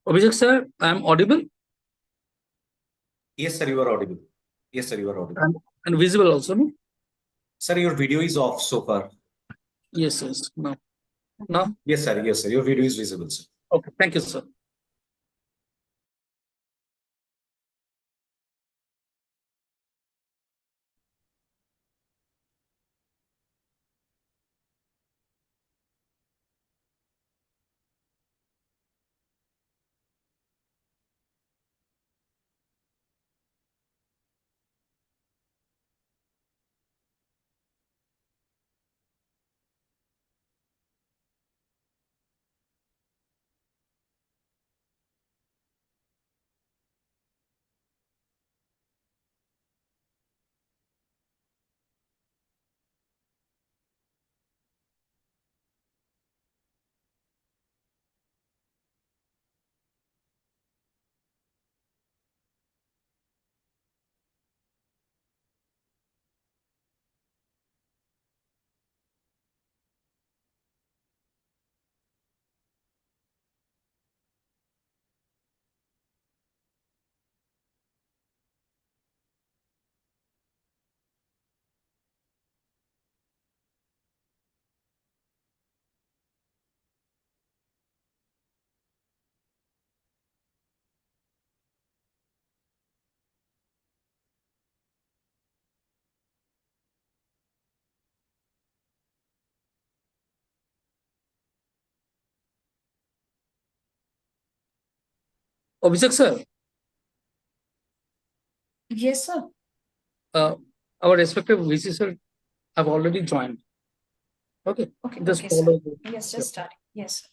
Abhishek sir, I am audible Yes, sir, you are audible. Yes, sir, you are audible. and visible also, no? Sir, your video is off so far. Yes, yes. Now. Yes, sir. Yes, sir. Your video is visible, sir. Okay. Thank you, sir. Abhishek sir, Yes, sir. uh, our respective VC sir have already joined. Okay. Okay, Just okay, follow. sir. Yes, just starting. Yes, sir.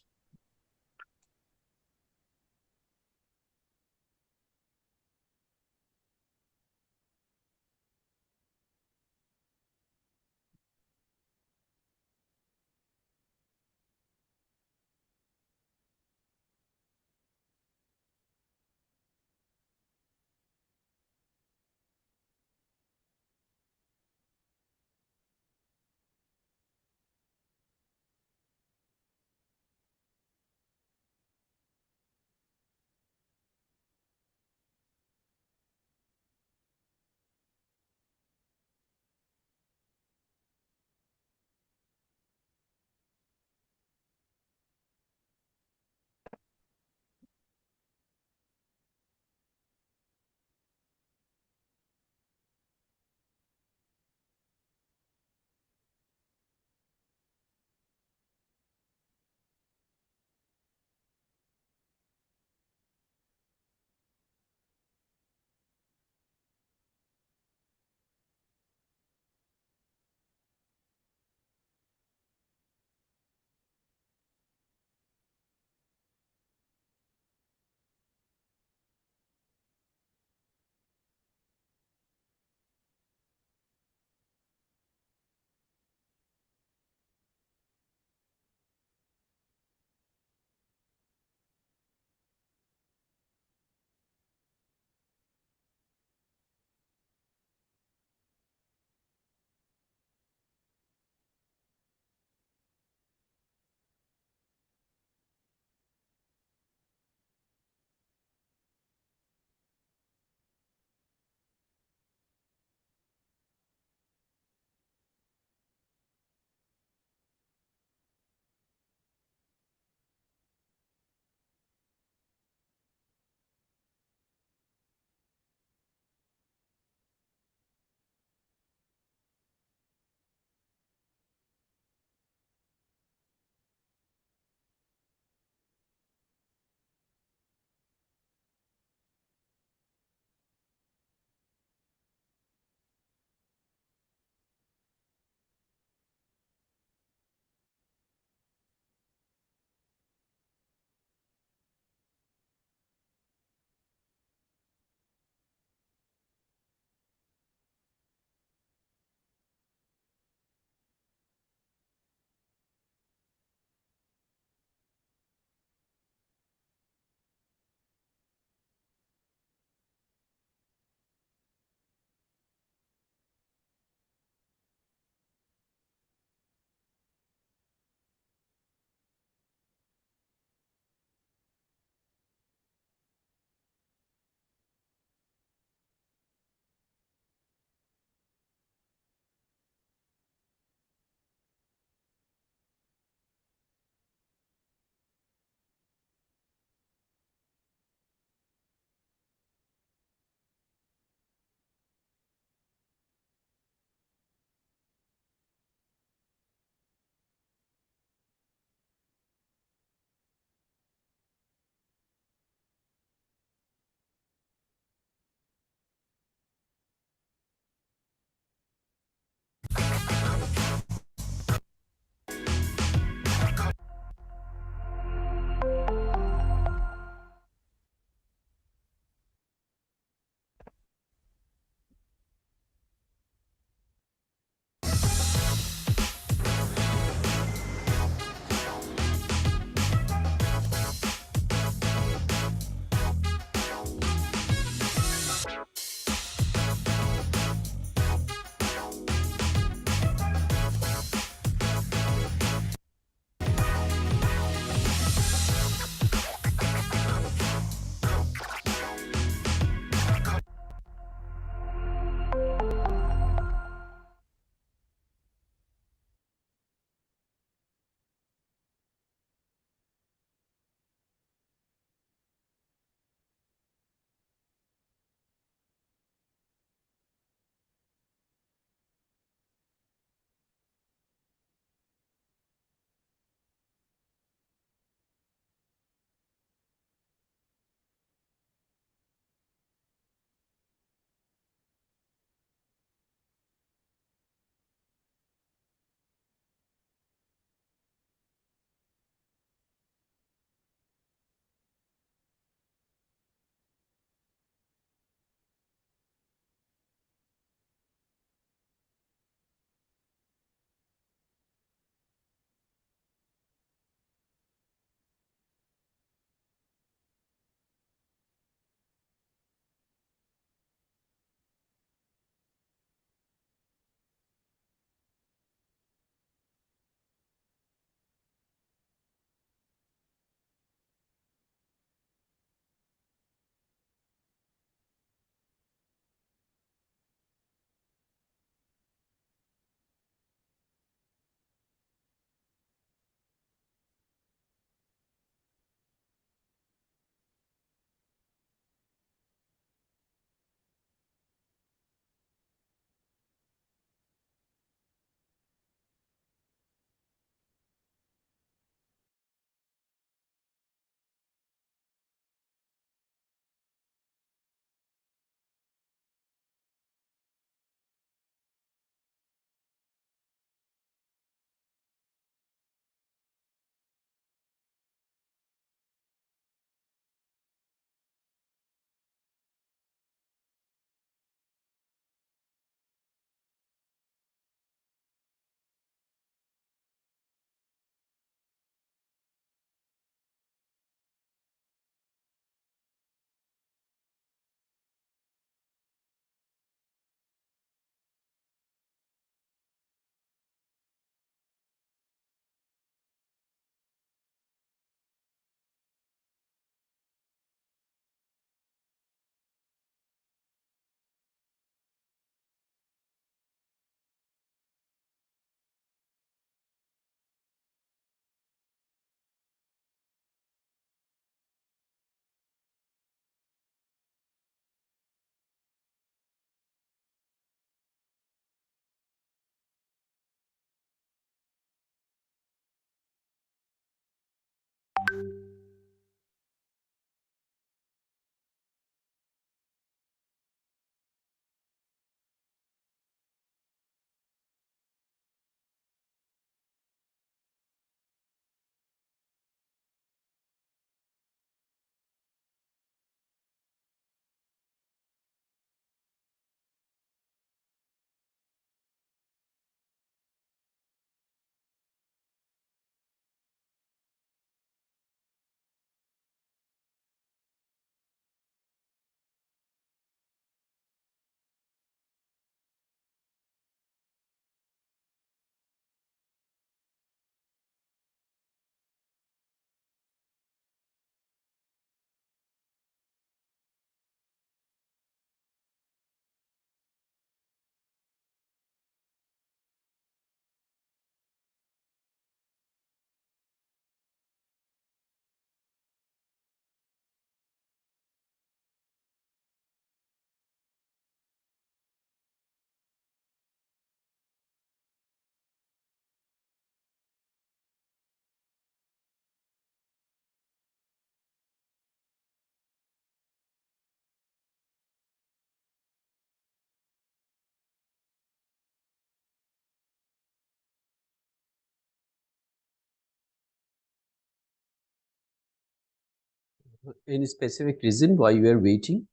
Any specific reason why you are waiting?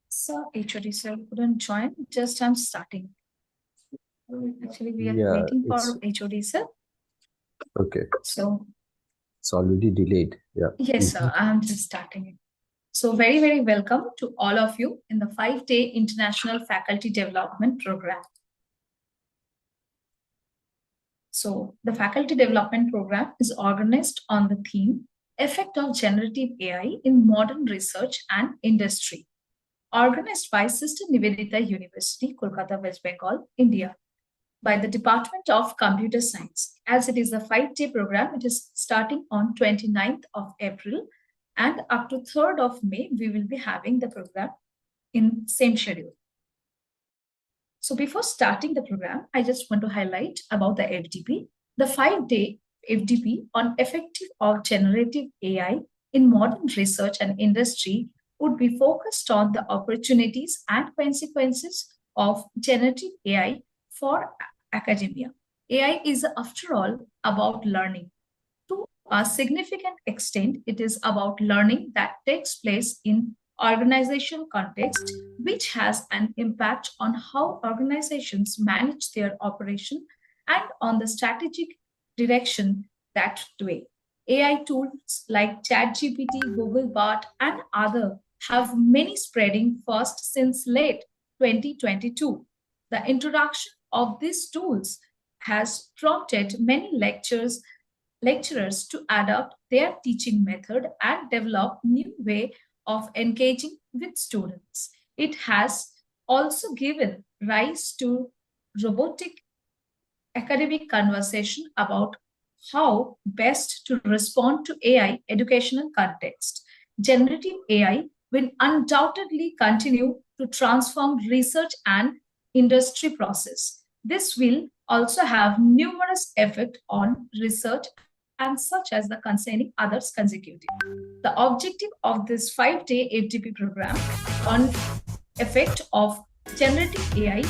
Sir, HOD sir couldn't join. Just I'm starting. Actually, we are Yeah, waiting for it's HOD sir. okay. So It's already delayed. Yeah. yes, sir, I'm just starting it. So very, very welcome to all of you in the 5-day International Faculty Development Program. So the Faculty Development Program is organized on the theme Effect of Generative AI in Modern Research and Industry, organized by Sister Nivedita University, Kolkata, West Bengal, India, by the Department of Computer Science. As it is a 5-day program, it is starting on 29th of April and up to 3rd of May, we will be having the program in same schedule. So before starting the program, I just want to highlight about the FDP, the 5-day FDP on effective of generative AI in modern research and industry would be focused on the opportunities and consequences of generative AI for academia. AI is, after all, about learning. To a significant extent, it is about learning that takes place in organizational context, which has an impact on how organizations manage their operation and on the strategic direction that way. AI tools like ChatGPT, Google Bot, and other have many spreading fast since late 2022. The introduction of these tools has prompted many lecturers to adopt their teaching method and develop new way of engaging with students. It has also given rise to robotic academic conversation about how best to respond to AI educational context. Generative AI will undoubtedly continue to transform research and industry process. This will also have numerous effect on research and such as the concerning others consecutive. The objective of this 5-day FDP program on effect of generative AI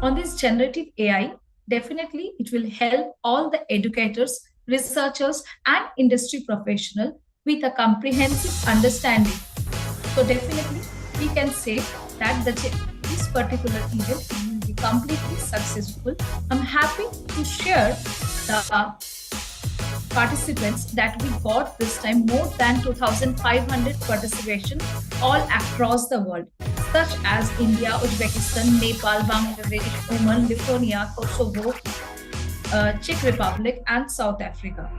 on this generative AI, definitely it will help all the educators, researchers, and industry professionals with a comprehensive understanding. So definitely we can say that this particular event will be completely successful. I'm happy to share the participants that we got this time, more than 2,500 participation all across the world, such as India, Uzbekistan, Nepal, Bangladesh, Oman, Lithuania, Kosovo, Czech Republic, and South Africa.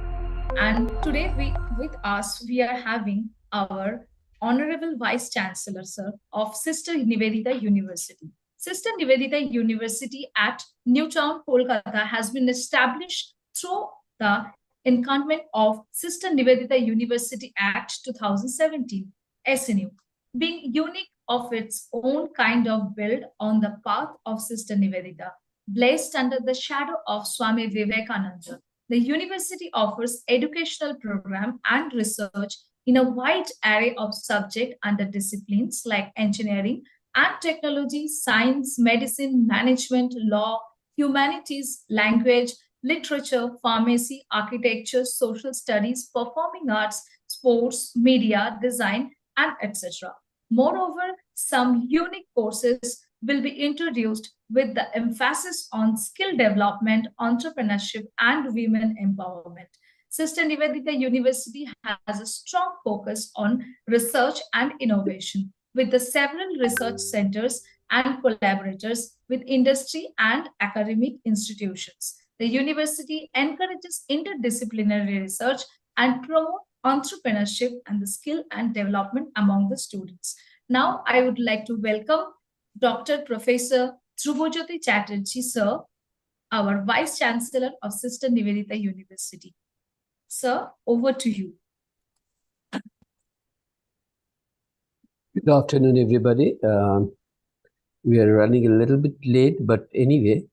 And today with us, we are having our Honorable Vice Chancellor, sir, of Sister Nivedita University. Sister Nivedita University at Newtown, Kolkata has been established through the encounterment of Sister Nivedita University Act 2017, SNU, being unique of its own kind of build on the path of Sister Nivedita, blessed under the shadow of Swami Vivekananda. The university offers educational program and research in a wide array of subject under disciplines like engineering and technology, science, medicine, management, law, humanities, language, literature, pharmacy, architecture, social studies, performing arts, sports, media, design, and etc. Moreover, some unique courses will be introduced with the emphasis on skill development, entrepreneurship, and women empowerment. Sister Nivedita University has a strong focus on research and innovation, with the several research centers and collaborators with industry and academic institutions. The university encourages interdisciplinary research and promote entrepreneurship and the skill and development among the students. Now, I would like to welcome Dr. Professor Dhrubajyoti Chatterjee, sir, our Vice Chancellor of Sister Nivedita University. Sir, over to you. Good afternoon, everybody. We are running a little bit late, but anyway,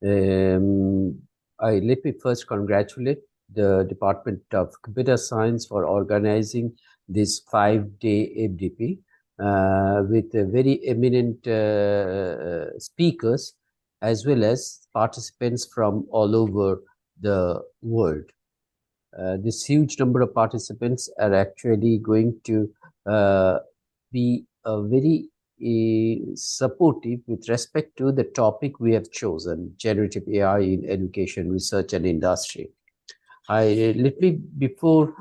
let me first congratulate the Department of Computer Science for organizing this 5-day FDP with very eminent speakers as well as participants from all over the world. this huge number of participants are actually going to be very supportive with respect to the topic we have chosen, generative AI in education, research, and industry. Let me, before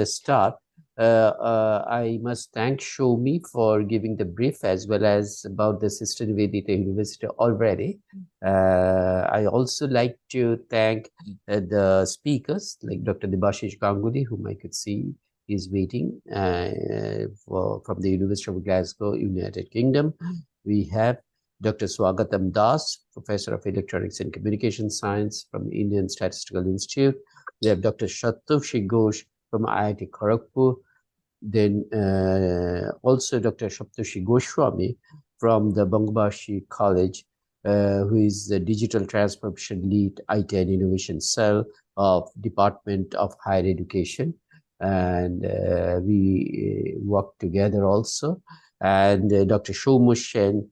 start, I must thank Shomi for giving the brief as well as about the Sister Vedita University already. I also like to thank the speakers like Dr. Debashis Ganguly, whom I could see is waiting from the University of Glasgow, United Kingdom. We have Dr. Swagatam Das, Professor of Electronics and Communication Science from the Indian Statistical Institute. We have Dr. Saptarshi Ghosh from IIT Kharagpur. Then also Dr. Saptarshi Goswami from the Bangladeshi College, who is the Digital Transformation Lead IT and Innovation Cell of Department of Higher Education. And we work together also. And Dr. Shomu Shen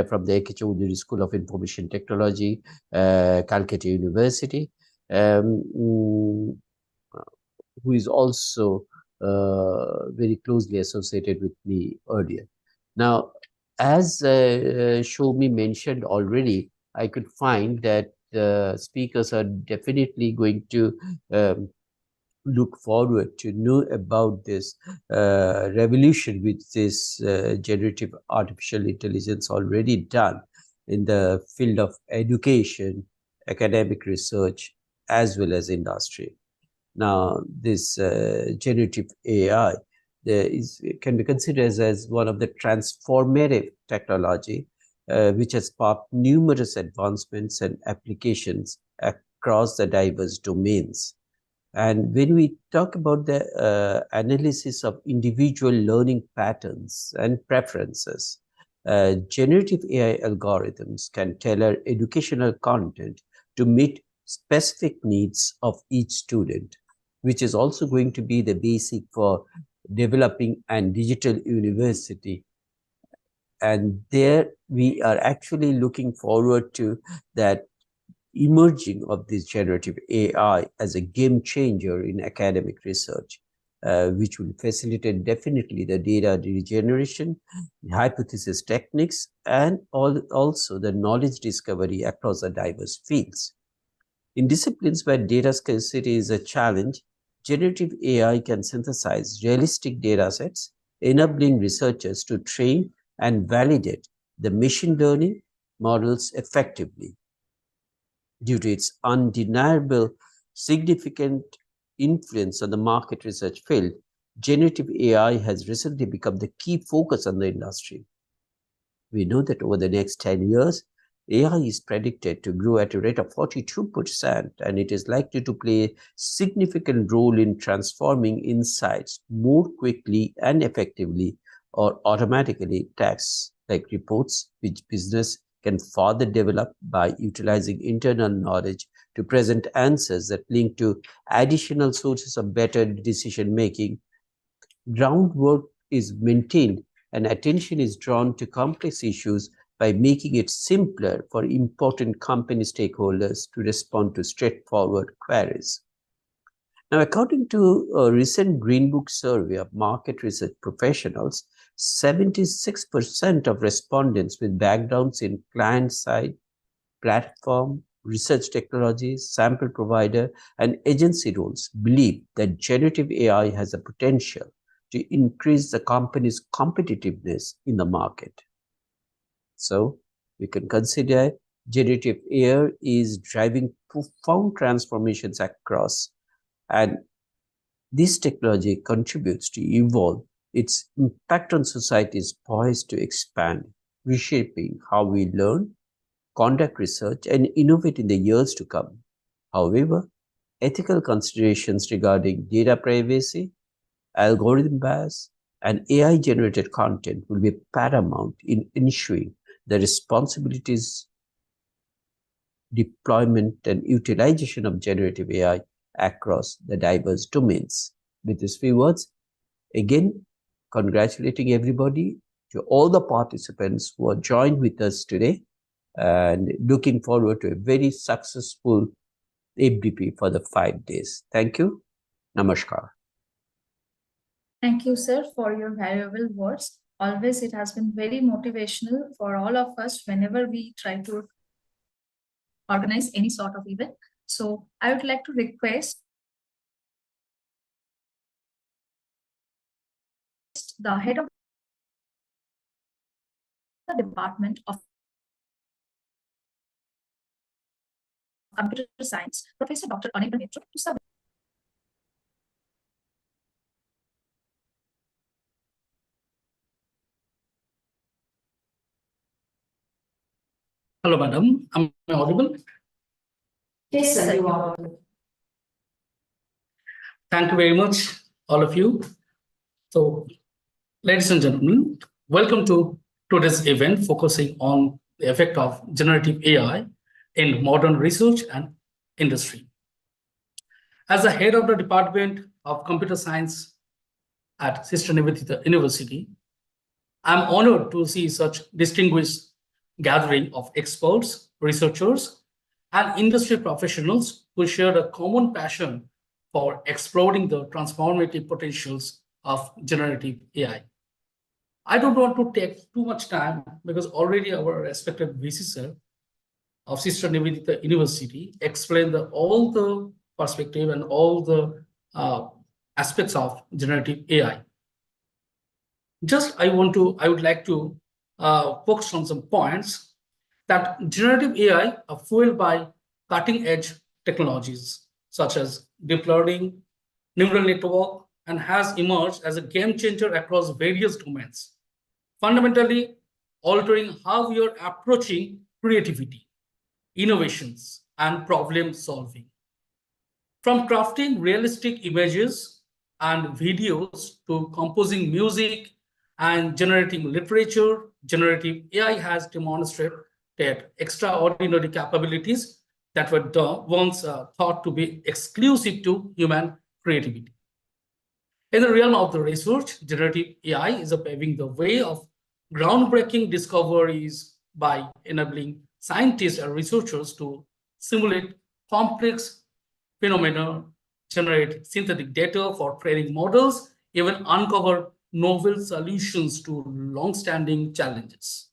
from the A.K. Choudhury School of Information Technology, Calcutta University, who is also very closely associated with me earlier. Now, as Shomi mentioned already, I could find that the speakers are definitely going to look forward to know about this revolution which this generative artificial intelligence already done in the field of education, academic research, as well as industry. Now, this generative AI can be considered as one of the transformative technology which has sparked numerous advancements and applications across the diverse domains. And when we talk about the analysis of individual learning patterns and preferences, generative AI algorithms can tailor educational content to meet specific needs of each student, which is also going to be the basic for developing a digital university. And there we are actually looking forward to that emerging of this generative AI as a game changer in academic research, which will facilitate definitely the data regeneration, hypothesis techniques, and also the knowledge discovery across the diverse fields. In disciplines where data scarcity is a challenge, generative AI can synthesize realistic data sets, enabling researchers to train and validate the machine learning models effectively. Due to its undeniable significant influence on the market research field, generative AI has recently become the key focus on the industry. We know that over the next 10 years, AI is predicted to grow at a rate of 42%, and it is likely to play a significant role in transforming insights more quickly and effectively or automatically tasks like reports, which business can further develop by utilizing internal knowledge to present answers that link to additional sources of better decision-making. Groundwork is maintained and attention is drawn to complex issues by making it simpler for important company stakeholders to respond to straightforward queries. Now, according to a recent Green Book survey of market research professionals, 76% of respondents with backgrounds in client-side, platform, research technologies, sample provider, and agency roles believe that generative AI has the potential to increase the company's competitiveness in the market. So we can consider generative AI is driving profound transformations across, and this technology contributes to evolve. Its impact on society is poised to expand, reshaping how we learn, conduct research, and innovate in the years to come. However, ethical considerations regarding data privacy, algorithm bias, and AI-generated content will be paramount in ensuring the responsibilities, deployment, and utilization of generative AI across the diverse domains. With these few words, again, congratulating everybody, to all the participants who are joined with us today, and looking forward to a very successful FDP for the 5 days. Thank you. Namaskar. Thank you, sir, for your valuable words. Always, it has been very motivational for all of us whenever we try to organize any sort of event. So, I would like to request the head of the Department of Computer Science, Professor Dr. Anil Mitra, to serve. Hello, madam. Am I audible? Yes, sir, you are. Thank you very much, all of you. So, ladies and gentlemen, welcome to today's event focusing on the effect of generative AI in modern research and industry. As the head of the Department of Computer Science at Sister Nivedita University, I'm honored to see such distinguished gathering of experts, researchers, and industry professionals who share a common passion for exploring the transformative potentials of generative AI. I don't want to take too much time because already our respected VC sir of Sister Nivedita University explained all the perspective and all the aspects of generative AI. Just I would like to focus on some points that generative AI are fueled by cutting edge technologies such as deep learning, neural network, and has emerged as a game changer across various domains, fundamentally altering how we are approaching creativity, innovations, and problem solving. From crafting realistic images and videos to composing music and generating literature, generative AI has demonstrated extraordinary capabilities that were once thought to be exclusive to human creativity. In the realm of the research, generative AI is paving the way of groundbreaking discoveries by enabling scientists and researchers to simulate complex phenomena, generate synthetic data for training models, even uncover novel solutions to long-standing challenges.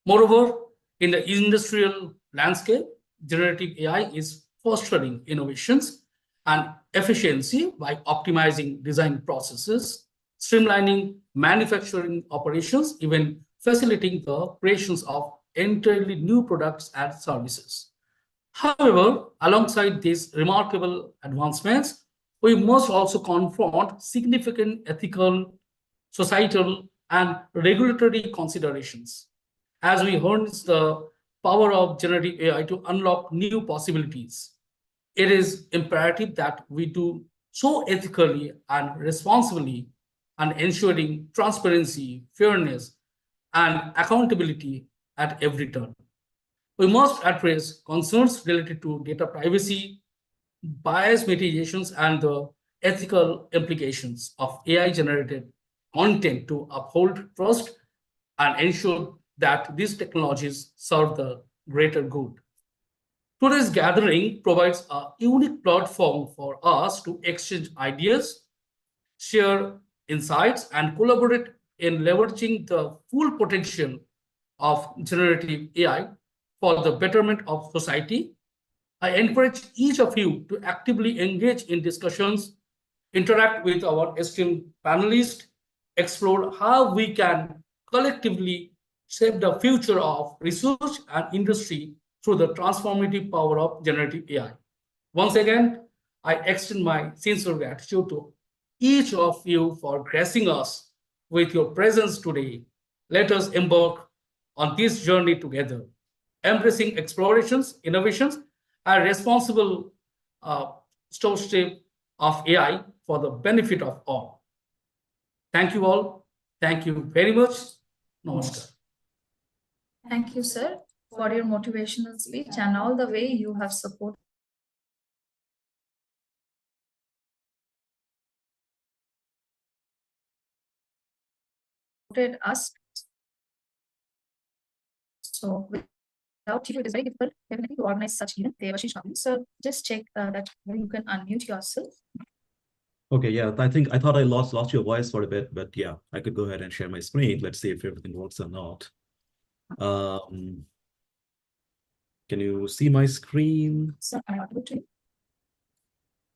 Moreover, in the industrial landscape, generative AI is fostering innovations and efficiency by optimizing design processes, streamlining manufacturing operations, even facilitating the creations of entirely new products and services. However, alongside these remarkable advancements, we must also confront significant ethical, societal, and regulatory considerations as we harness the power of generative AI to unlock new possibilities. It is imperative that we do so ethically and responsibly and ensuring transparency, fairness, and accountability at every turn. We must address concerns related to data privacy, bias mitigations, and the ethical implications of AI-generated content to uphold trust and ensure that these technologies serve the greater good. Today's gathering provides a unique platform for us to exchange ideas, share insights, and collaborate in leveraging the full potential of generative AI for the betterment of society. I encourage each of you to actively engage in discussions, interact with our esteemed panelists, explore how we can collectively shape the future of research and industry through the transformative power of generative AI. Once again, I extend my sincere gratitude to each of you for gracing us with your presence today. Let us embark on this journey together, embracing explorations, innovations, and responsible stewardship of AI for the benefit of all. Thank you all. Thank you very much. Namaskar. Thank you, sir, for your motivational speech and all the way you have supported us. So, doubt you, it is very difficult definitely to organize such event. Debashis Ganguly. So just check that you can unmute yourself. Okay, yeah, I thought I lost your voice for a bit, but yeah, I could go ahead and share my screen. Let's see if everything works or not. Can you see my screen? So am I audible to you?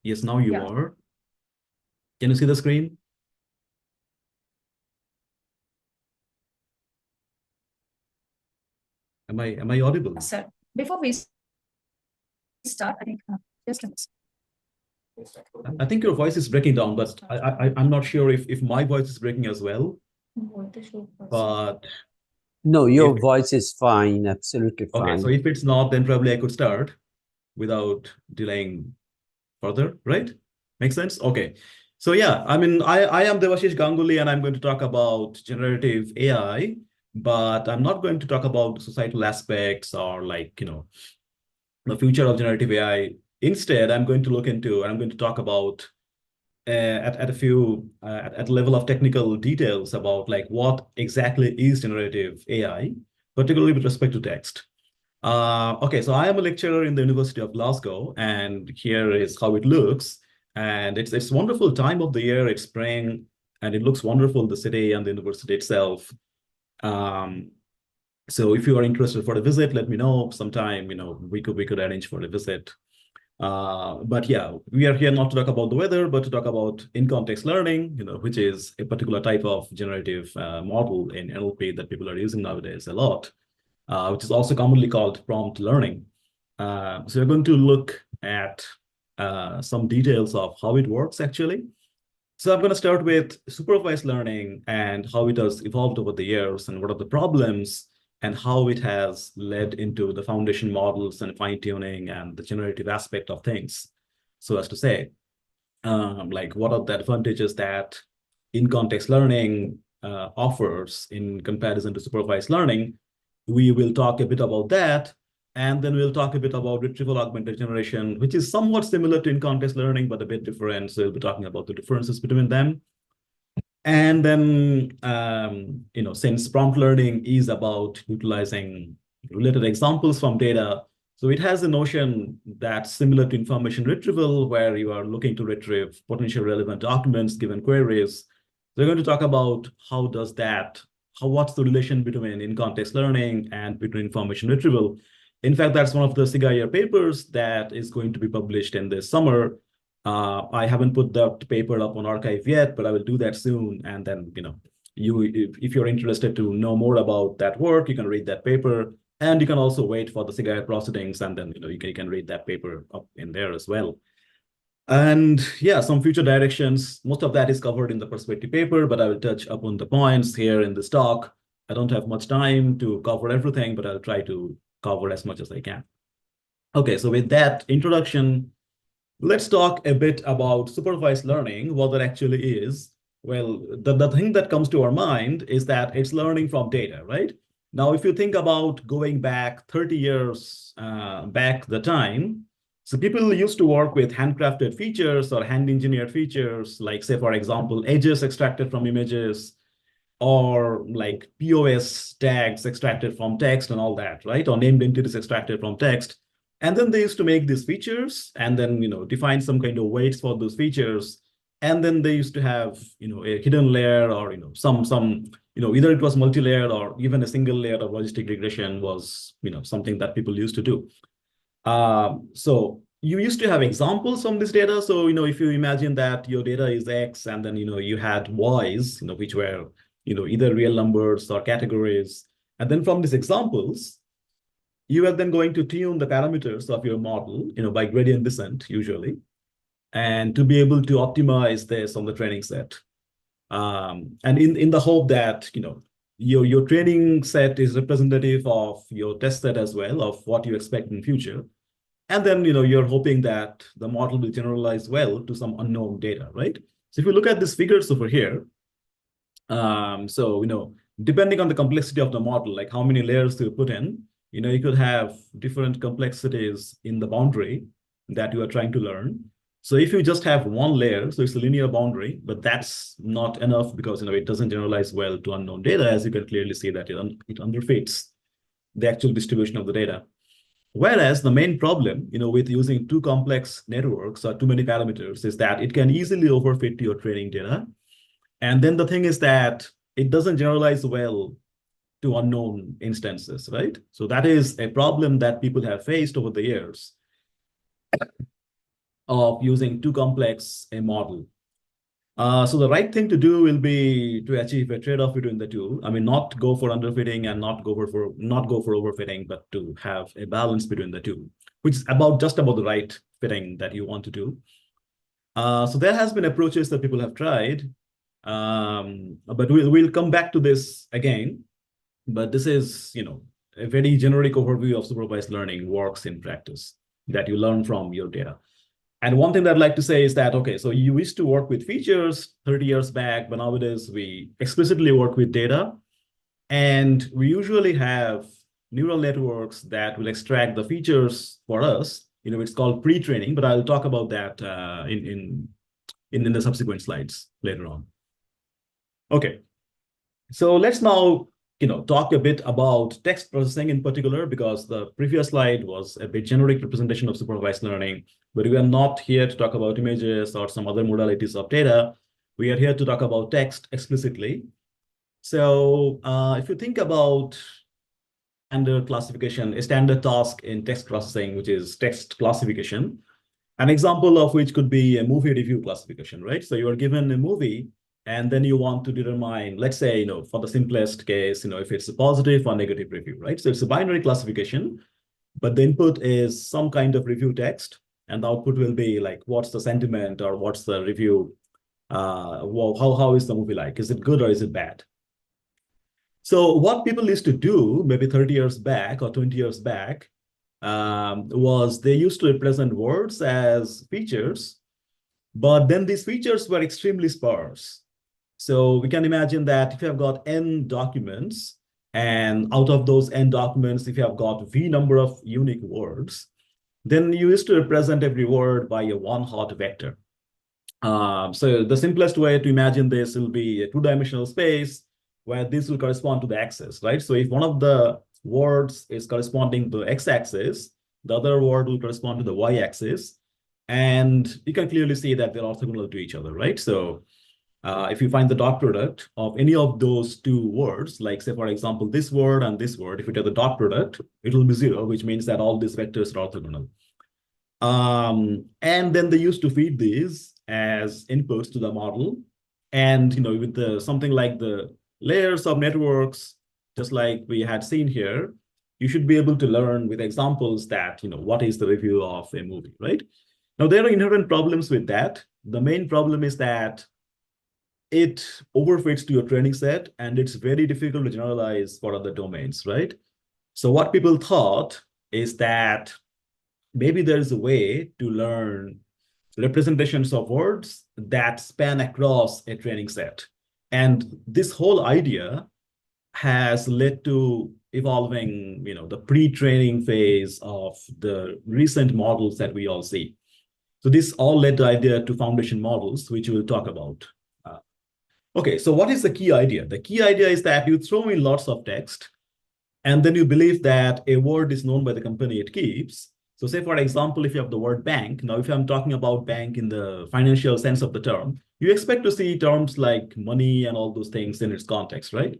Yes, now you Yeah. are. Can you see the screen? Am I audible? Sir, before we start, I think just a minute. I think your voice is breaking down, but I'm not sure if my voice is breaking as well. But No, your if- voice is fine, absolutely okay, fine. so if it's not, then probably I could start without delaying further, right? Makes sense? Okay. So yeah, I mean, I am Debashis Ganguly, and I'm going to talk about generative AI, but I'm not going to talk about societal aspects or like, the future of generative AI. Instead, I'm going to talk about at a few at a level of technical details about like what exactly is generative AI, particularly with respect to text. Okay, so I am a lecturer in the University of Glasgow, and here is how it looks. And it's wonderful time of the year. It's spring, and it looks wonderful, the city and the university itself. So if you are interested for a visit, let me know sometime. We could arrange for a visit. But yeah, we are here not to talk about the weather, but to talk about in-context learning, which is a particular type of generative model in NLP that people are using nowadays a lot, which is also commonly called prompt learning. So we're going to look at some details of how it works actually. So I'm going to start with supervised learning and how it has evolved over the years and what are the problems and how it has led into the foundation models and fine-tuning and the generative aspect of things. So as to say, like what are the advantages that in-context learning offers in comparison to supervised learning. We will talk a bit about that, and then we'll talk a bit about retrieval augmented generation, which is somewhat similar to in-context learning, but a bit different. So we'll be talking about the differences between them. And then, since prompt learning is about utilizing related examples from data, so it has a notion that's similar to information retrieval, where you are looking to retrieve potentially relevant documents given queries. So we're going to talk about what's the relation between in-context learning and between information retrieval. In fact, that's one of the SIGA papers that is going to be published in this summer. I haven't put that paper up on arXiv yet, but I will do that soon. And then, if you're interested to know more about that work, you can read that paper. And you can also wait for the SIGA proceedings, and then, you can read that paper up in there as well. And yeah, some future directions. Most of that is covered in the perspective paper, but I will touch upon the points here in this talk. I don't have much time to cover everything, but I'll try to cover as much as I can. Okay, so with that introduction, let's talk a bit about supervised learning, what that actually is. Well, the thing that comes to our mind is that it's learning from data, right? Now, if you think about going back 30 years back the time, so people used to work with handcrafted features or hand-engineered features, like, say, for example, edges extracted from images, or like POS tags extracted from text and all that, right? Or named entities extracted from text. And then they used to make these features and then, define some kind of weights for those features. And then they used to have, a hidden layer or, some either it was multi-layered or even a single layer of logistic regression was, something that people used to do. So you used to have examples from this data. So, if you imagine that your data is X and then, you had Y's, which were, either real numbers or categories. And then from these examples, you are then going to tune the parameters of your model, by gradient descent usually, and to be able to optimize this on the training set. And in the hope that, your training set is representative of your test set as well, of what you expect in future. And then, you're hoping that the model will generalize well to some unknown data, right? So if you look at these figures over here, so, depending on the complexity of the model, like how many layers to put in, you could have different complexities in the boundary that you are trying to learn. So if you just have one layer, so it's a linear boundary, but that's not enough because, it doesn't generalize well to unknown data, as you can clearly see that it underfits. the actual distribution of the data. Whereas the main problem, with using too complex networks or too many parameters is that it can easily overfit your training data. And then the thing is that it doesn't generalize well to unknown instances, right? So that is a problem that people have faced over the years of using too complex a model. So the right thing to do will be to achieve a trade-off between the two. I mean, not go for underfitting and not go for overfitting, but to have a balance between the two, which is just about the right fitting that you want to do. So there has been approaches that people have tried, but we'll come back to this again. But this is, a very generic overview of supervised learning works in practice that you learn from your data. And one thing that I'd like to say is that, okay, so you used to work with features 30 years back, but nowadays we explicitly work with data. And we usually have neural networks that will extract the features for us. It's called pre-training, but I'll talk about that in the subsequent slides later on. Okay, so let's now talk a bit about text processing in particular, because the previous slide was a bit generic representation of supervised learning, but we are not here to talk about images or some other modalities of data. We are here to talk about text explicitly. So if you think about standard classification, a standard task in text processing, which is text classification, an example of which could be a movie review classification, right? So you are given a movie, and then you want to determine, let's say, for the simplest case, if it's a positive or negative review, right? So it's a binary classification, but the input is some kind of review text, and the output will be like, what's the sentiment or what's the review? How is the movie like? Is it good or is it bad? So what people used to do maybe 30 years back or 20 years back was they used to represent words as features, but then these features were extremely sparse. So we can imagine that if you have got n documents, and out of those n documents, if you have got v number of unique words, then you used to represent every word by a one-hot vector. So the simplest way to imagine this will be a two-dimensional space where this will correspond to the axis, right? So if one of the words is corresponding to the x-axis, the other word will correspond to the y-axis, and you can clearly see that they're orthogonal to each other, right? So if you find the dot product of any of those two words, like say, for example, this word and this word, if you take the dot product, it will be 0, which means that all these vectors are orthogonal. And then they used to feed these as inputs to the model. And with something like the layers of networks, just like we had seen here, you should be able to learn with examples that, what is the review of a movie, right? Now, there are inherent problems with that. The main problem is that it overfits to your training set, and it's very difficult to generalize for other domains, right? So what people thought is that maybe there's a way to learn representations of words that span across a training set. And this whole idea has led to evolving, the pre-training phase of the recent models that we all see. So this all led the idea to foundation models, which we'll talk about. Okay, so what is the key idea? The key idea is that you throw in lots of text, and then you believe that a word is known by the company it keeps. So say, for example, if you have the word bank, now if I'm talking about bank in the financial sense of the term, you expect to see terms like money and all those things in its context, right?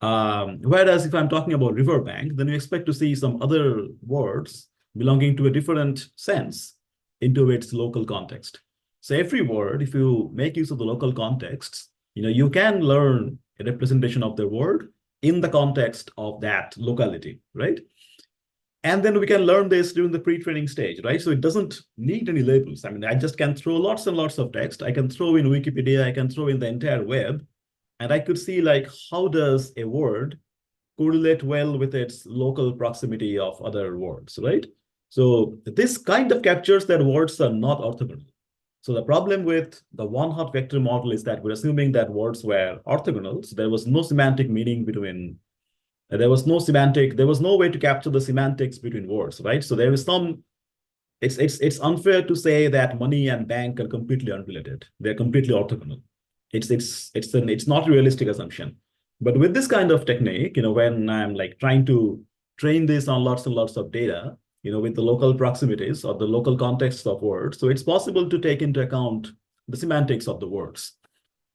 Whereas if I'm talking about riverbank, then you expect to see some other words belonging to a different sense into its local context. So every word, if you make use of the local contexts, you can learn a representation of the word in the context of that locality, right? And then we can learn this during the pre-training stage, right? So it doesn't need any labels. I mean, I just can throw lots and lots of text. I can throw in Wikipedia, I can throw in the entire web, and I could see like, how does a word correlate well with its local proximity of other words, right? So this kind of captures that words are not orthogonal. So the problem with the one-hot vector model is that we're assuming that words were orthogonal. So there was no semantic meaning between, there was no way to capture the semantics between words, right? So there is some, it's unfair to say that money and bank are completely unrelated. They're completely orthogonal. It's not a realistic assumption. But with this kind of technique, when I'm like trying to train this on lots and lots of data, with the local proximities or the local contexts of words. So it's possible to take into account the semantics of the words.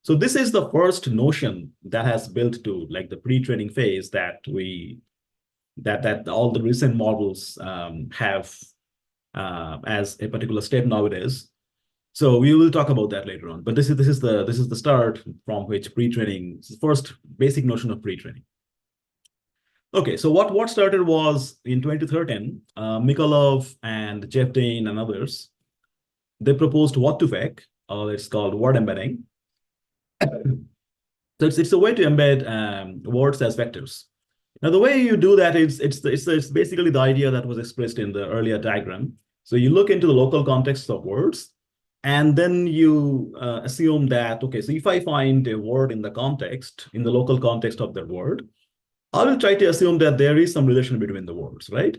So this is the first notion that has built to like the pre-training phase that all the recent models have as a particular step nowadays. So we will talk about that later on. But this is the start from which pre-training, first basic notion of pre-training. Okay, so what started was in 2013, Mikolov and Jeff Dane and others, they proposed what2vec, or it's called word embedding. So it's a way to embed words as vectors. Now the way you do that is it's basically the idea that was expressed in the earlier diagram. So you look into the local context of words, and then you assume that, okay, so if I find a word in the local context of that word, I will try to assume that there is some relation between the words, right?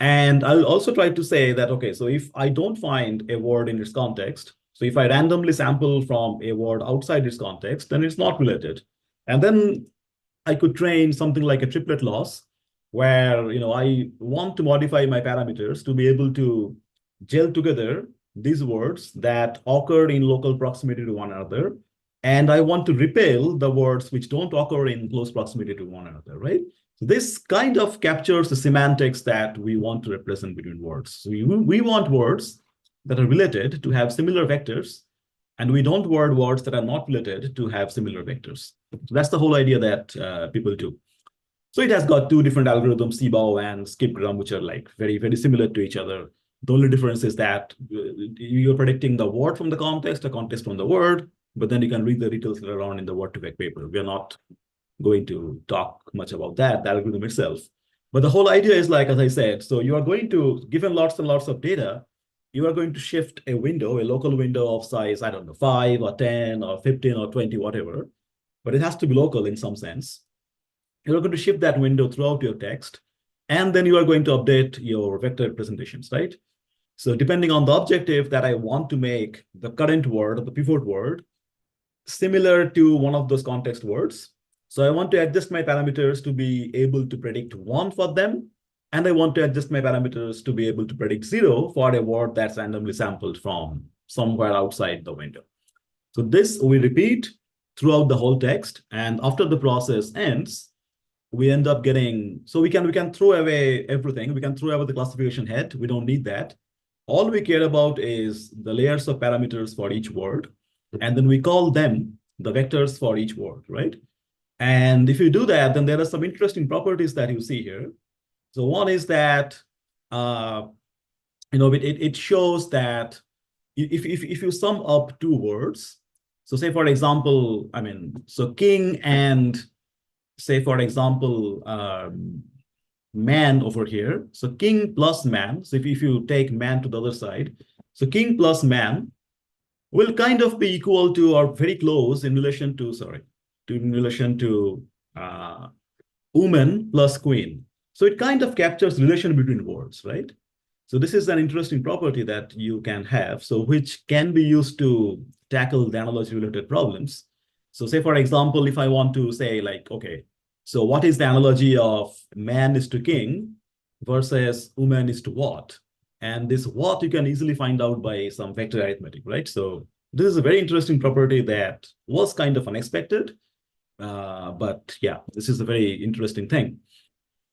And I'll also try to say that, okay, so if I don't find a word in its context, so if I randomly sample from a word outside its context, then it's not related. And then I could train something like a triplet loss, where I want to modify my parameters to be able to gel together these words that occur in local proximity to one another. And I want to repel the words which don't occur in close proximity to one another, right? So this kind of captures the semantics that we want to represent between words. So we want words that are related to have similar vectors, and we don't want words that are not related to have similar vectors. So that's the whole idea that people do. So it has got two different algorithms, CBOW and skipgram, which are like very, very similar to each other. The only difference is that you're predicting the word from the context, the context from the word, but then you can read the details later on in the what2vec paper. We are not going to talk much about that, the algorithm itself. But the whole idea is, like, as I said, so you are going to, given lots and lots of data, you are going to shift a window, a local window of size, I don't know, 5 or 10 or 15 or 20, whatever, but it has to be local in some sense. You're going to shift that window throughout your text, and then you are going to update your vector representations, right? So depending on the objective that I want to make the current word, the pivot word, similar to one of those context words. So I want to adjust my parameters to be able to predict 1 for them. And I want to adjust my parameters to be able to predict 0 for a word that's randomly sampled from somewhere outside the window. So this we repeat throughout the whole text. And after the process ends, we end up getting, so we can throw away everything. We can throw away the classification head. We don't need that. All we care about is the layers of parameters for each word. And then we call them the vectors for each word, right? And if you do that, then there are some interesting properties that you see here. So one is that, it shows that if you sum up two words, so say, for example, so king and say, for example, man over here. So king plus man. So if you take man to the other side, so king plus man will kind of be equal to or very close in relation to, woman plus queen. So it kind of captures relation between words, right? So this is an interesting property that you can have, so which can be used to tackle the analogy-related problems. So say, for example, if I want to say, like, okay, so what is the analogy of man is to king versus woman is to what? And this what you can easily find out by some vector arithmetic, right? So this is a very interesting property that was kind of unexpected, but yeah, this is a very interesting thing.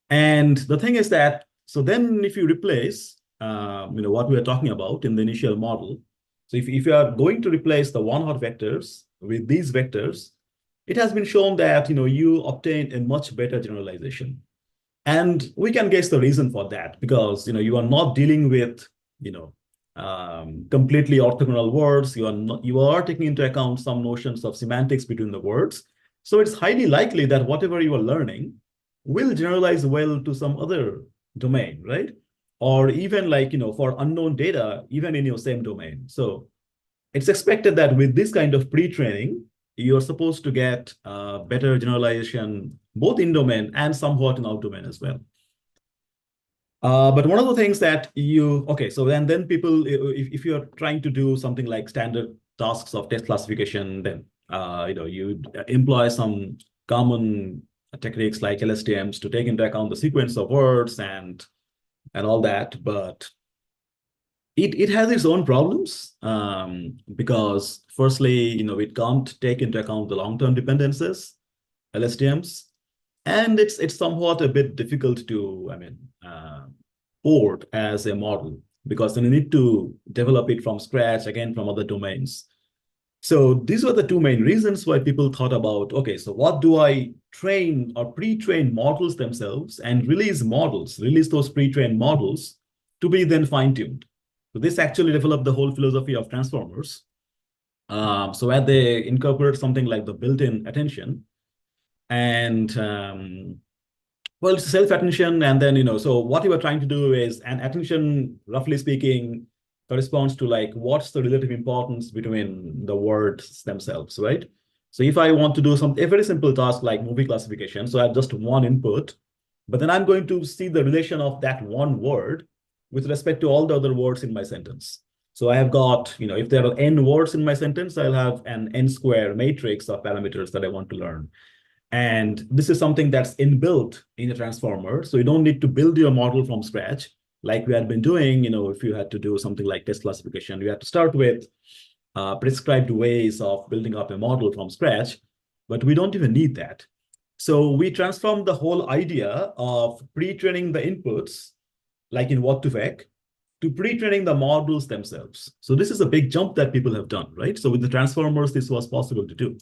And the thing is that, so then if you replace, what we are talking about in the initial model, so if you are going to replace the one-hot vectors with these vectors, it has been shown that, you obtain a much better generalization. And we can guess the reason for that, because, you are not dealing with, completely orthogonal words. You are taking into account some notions of semantics between the words. So it's highly likely that whatever you are learning will generalize well to some other domain, right? Or even like, for unknown data, even in your same domain. So it's expected that with this kind of pre-training, you're supposed to get better generalization, both in domain and somewhat in out domain as well. But one of the things that so then people, if you're trying to do something like standard tasks of text classification, then, you employ some common techniques like LSTMs to take into account the sequence of words and all that, but it has its own problems because firstly, it can't take into account the long-term dependencies, LSTMs, and it's somewhat a bit difficult to, port as a model because then you need to develop it from scratch again from other domains. So these were the two main reasons why people thought about, okay, so what do I train or pre-train models themselves and release those pre-trained models to be then fine-tuned. So this actually developed the whole philosophy of transformers. So where they incorporate something like the built-in attention and well, it's self-attention, and then, so what you were trying to do is, and attention, roughly speaking, corresponds to like what's the relative importance between the words themselves, right? So if I want to do a very simple task like movie classification, so I have just one input, but then I'm going to see the relation of that one word with respect to all the other words in my sentence. So I have got, if there are n words in my sentence, I'll have an n square matrix of parameters that I want to learn. And this is something that's inbuilt in a transformer. So you don't need to build your model from scratch like we had been doing. If you had to do something like test classification, you have to start with prescribed ways of building up a model from scratch, but we don't even need that. So we transformed the whole idea of pre-training the inputs, like in What2Vec, to pre-training the models themselves. So this is a big jump that people have done, right? So with the transformers, this was possible to do.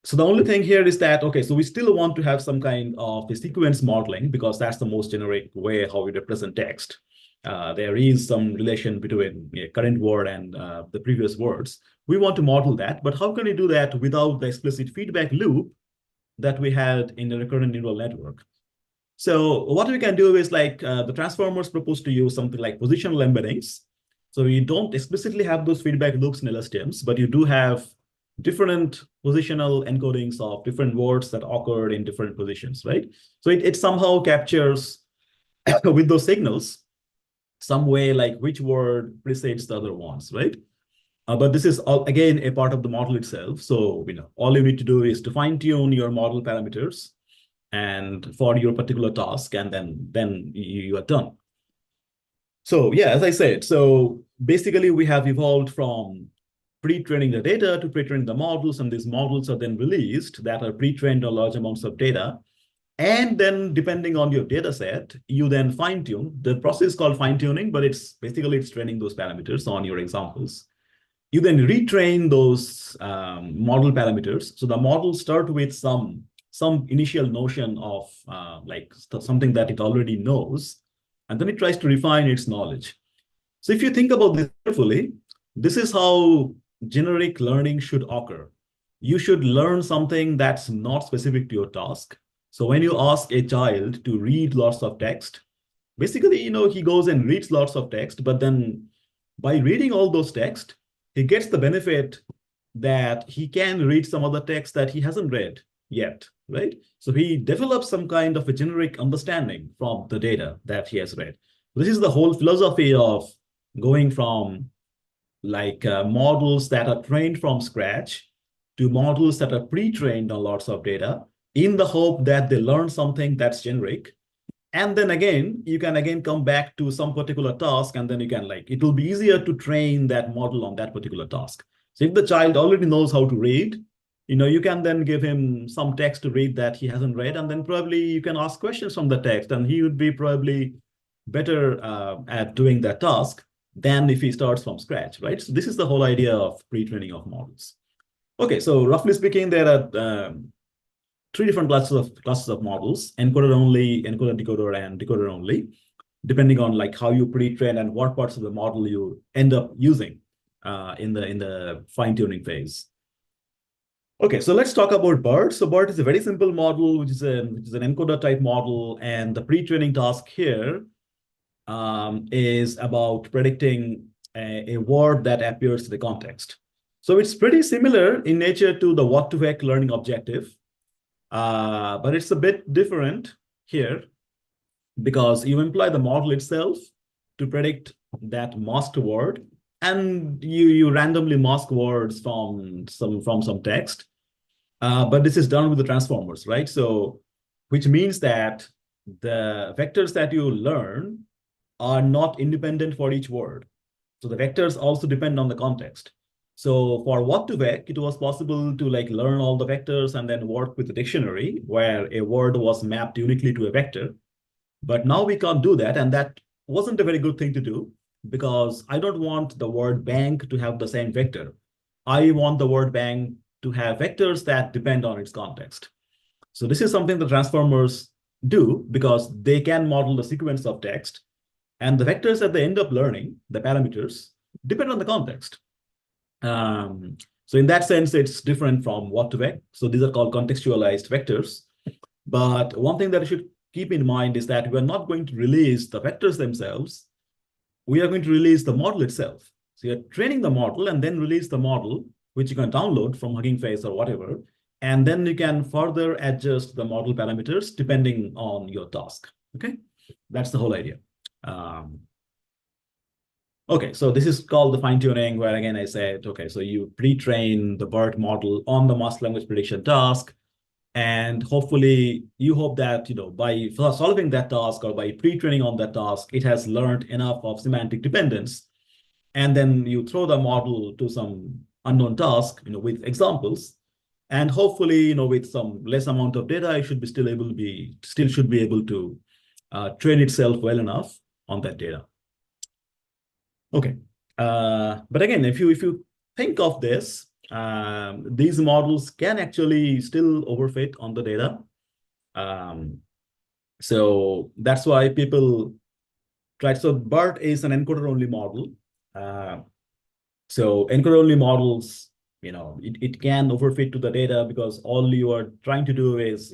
So the only thing here is that, okay, so we still want to have some kind of a sequence modeling because that's the most generic way how we represent text. There is some relation between current word and the previous words. We want to model that, but how can we do that without the explicit feedback loop that we had in the recurrent neural network? So what we can do is like the transformers propose to use something like positional embeddings. So you don't explicitly have those feedback loops in LSTMs, but you do have different positional encodings of different words that occurred in different positions, right? So it somehow captures with those signals some way like which word precedes the other ones, right? But this is all again a part of the model itself. So all you need to do is to fine tune your model parameters and for your particular task, and then you are done. So yeah, as I said, so basically we have evolved from pre-training the data to pre-training the models, and these models are then released that are pre-trained on large amounts of data. And then depending on your data set, you then fine-tune. The process is called fine-tuning, but it's training those parameters on your examples. You then retrain those model parameters. So the models start with some initial notion of like something that it already knows, and then it tries to refine its knowledge. So if you think about this carefully, this is how generic learning should occur. You should learn something that's not specific to your task. So when you ask a child to read lots of text, basically, he goes and reads lots of text, but then by reading all those text, he gets the benefit that he can read some other text that he hasn't read yet, right? So he develops some kind of a generic understanding from the data that he has read. This is the whole philosophy of going from like models that are trained from scratch to models that are pre-trained on lots of data in the hope that they learn something that's generic. And then again, you can again come back to some particular task, and then you can it will be easier to train that model on that particular task. So if the child already knows how to read, you can then give him some text to read that he hasn't read, and then probably you can ask questions from the text, and he would be probably better at doing that task than if he starts from scratch, right? So this is the whole idea of pre-training of models. Okay, so roughly speaking, there are three different classes of models: encoder only, encoder decoder, and decoder only, depending on how you pre-train and what parts of the model you end up using in the fine-tuning phase. Okay, so let's talk about BERT. So BERT is a very simple model, which is an encoder type model, and the pre-training task here is about predicting a word that appears in the context. So it's pretty similar in nature to the What2Vec learning objective, but it's a bit different here because you employ the model itself to predict that masked word, and you randomly mask words from some text. But this is done with the transformers, right? So, which means that the vectors that you learn are not independent for each word. So the vectors also depend on the context. So for what2vec, it was possible to like learn all the vectors and then work with the dictionary where a word was mapped uniquely to a vector. But now we can't do that. And that wasn't a very good thing to do because I don't want the word bank to have the same vector. I want the word bank to have vectors that depend on its context. So this is something the transformers do because they can model the sequence of text, and the vectors that they end up learning, the parameters, depend on the context. So in that sense, it's different from what2vec. So these are called contextualized vectors. But one thing that you should keep in mind is that we're not going to release the vectors themselves. We are going to release the model itself. So you're training the model and then release the model, which you can download from Hugging Face or whatever. And then you can further adjust the model parameters depending on your task. Okay, that's the whole idea. Okay, so this is called the fine tuning, where again I said, okay, so you pre-train the BERT model on the master language prediction task, and hopefully you hope that by solving that task or by pre-training on that task, it has learned enough of semantic dependence, and then you throw the model to some unknown task, with examples, and hopefully with some less amount of data, it should be still be able to train itself well enough on that data. Okay, but again, if you think of this, these models can actually still overfit on the data. So that's why people try. So BERT is an encoder-only model. So encoder-only models, it can overfit to the data because all you are trying to do is,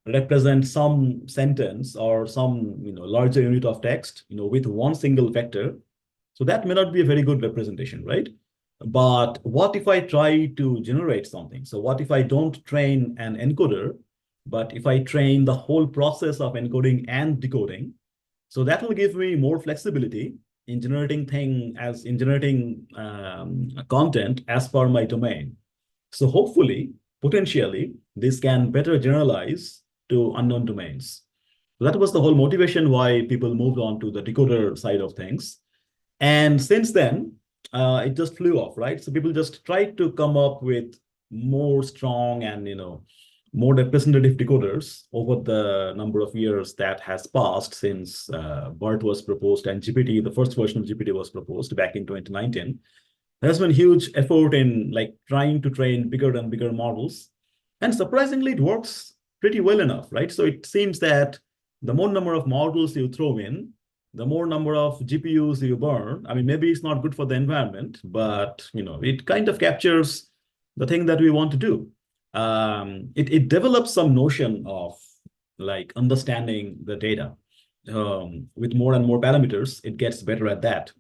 represent some sentence or some larger unit of text with one single vector. So that may not be a very good representation, right? But what if I try to generate something? So what if I don't train an encoder, but if I train the whole process of encoding and decoding? So that will give me more flexibility in generating content as per my domain. So hopefully, potentially, this can better generalize to unknown domains. So that was the whole motivation why people moved on to the decoder side of things. And since then, it just flew off, right? So people just tried to come up with more strong and more representative decoders over the number of years that has passed since BERT was proposed and GPT, the first version of GPT was proposed back in 2019. There's been huge effort in trying to train bigger and bigger models. And surprisingly, it works pretty well enough, right? So it seems that the more number of models you throw in, the more number of GPUs you burn. I mean, maybe it's not good for the environment, but it kind of captures the thing that we want to do. It develops some notion of understanding the data. With more and more parameters, it gets better at that.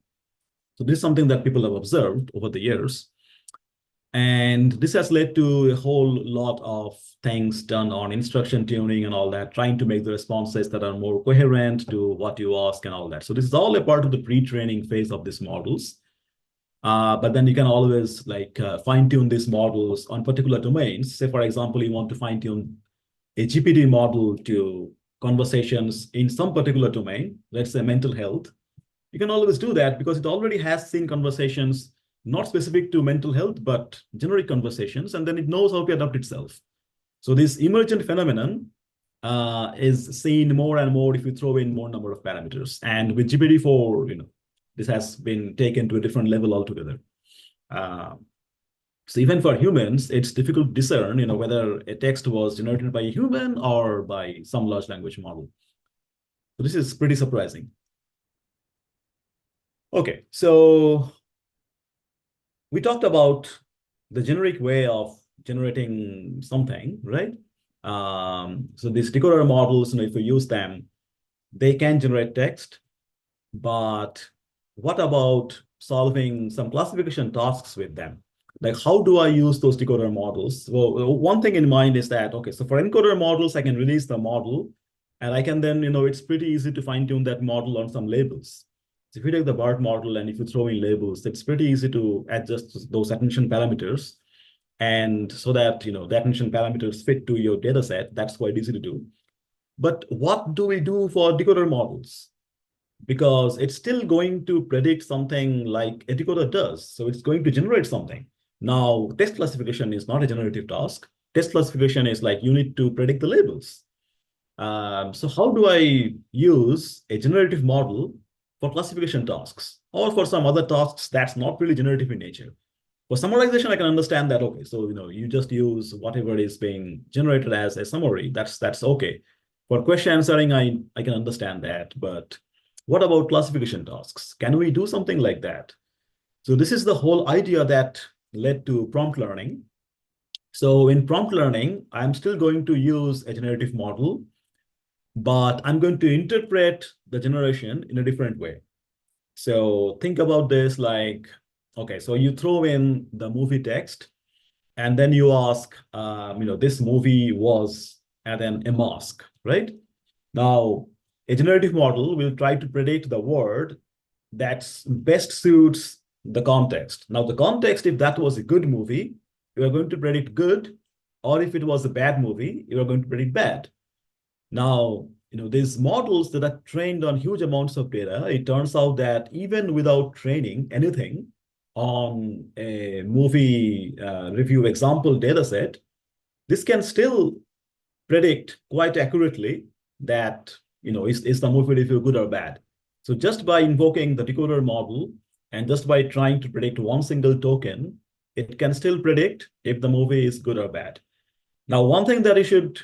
So this is something that people have observed over the years. And this has led to a whole lot of things done on instruction tuning and all that, trying to make the responses that are more coherent to what you ask and all that. So this is all a part of the pre-training phase of these models. But then you can always fine-tune these models on particular domains. Say, for example, you want to fine-tune a GPT model to conversations in some particular domain, let's say mental health. You can always do that because it already has seen conversations not specific to mental health, but generic conversations, and then it knows how to adapt itself. So this emergent phenomenon is seen more and more if you throw in more number of parameters. And with GPT-4, this has been taken to a different level altogether. So even for humans, it's difficult to discern, whether a text was generated by a human or by some large language model. So this is pretty surprising. Okay, so we talked about the generic way of generating something, right? So these decoder models, if you use them, they can generate text. But what about solving some classification tasks with them? How do I use those decoder models? Well, one thing in mind is that, okay, so for encoder models, I can release the model, and I can then, it's pretty easy to fine-tune that model on some labels. So if you take the BERT model and if you throw in labels, it's pretty easy to adjust those attention parameters and so that the attention parameters fit to your data set. That's quite easy to do. But what do we do for decoder models? Because it's still going to predict something like a decoder does. So it's going to generate something. Now, text classification is not a generative task. Text classification is like you need to predict the labels. So how do I use a generative model for classification tasks or for some other tasks that's not really generative in nature? For summarization, I can understand that, okay, so you just use whatever is being generated as a summary. That's okay. For question answering, I can understand that, but what about classification tasks? Can we do something like that? So this is the whole idea that led to prompt learning. So in prompt learning, I'm still going to use a generative model, but I'm going to interpret the generation in a different way. So think about this like, okay, so you throw in the movie text, and then you ask, this movie was at a mosque, right? Now, a generative model will try to predict the word that best suits the context. Now, the context, if that was a good movie, you are going to predict good, or if it was a bad movie, you are going to predict bad. Now, these models that are trained on huge amounts of data, it turns out that even without training anything on a movie review example data set, this can still predict quite accurately that, is the movie review good or bad? So just by invoking the decoder model and just by trying to predict one single token, it can still predict if the movie is good or bad. Now, one thing that you should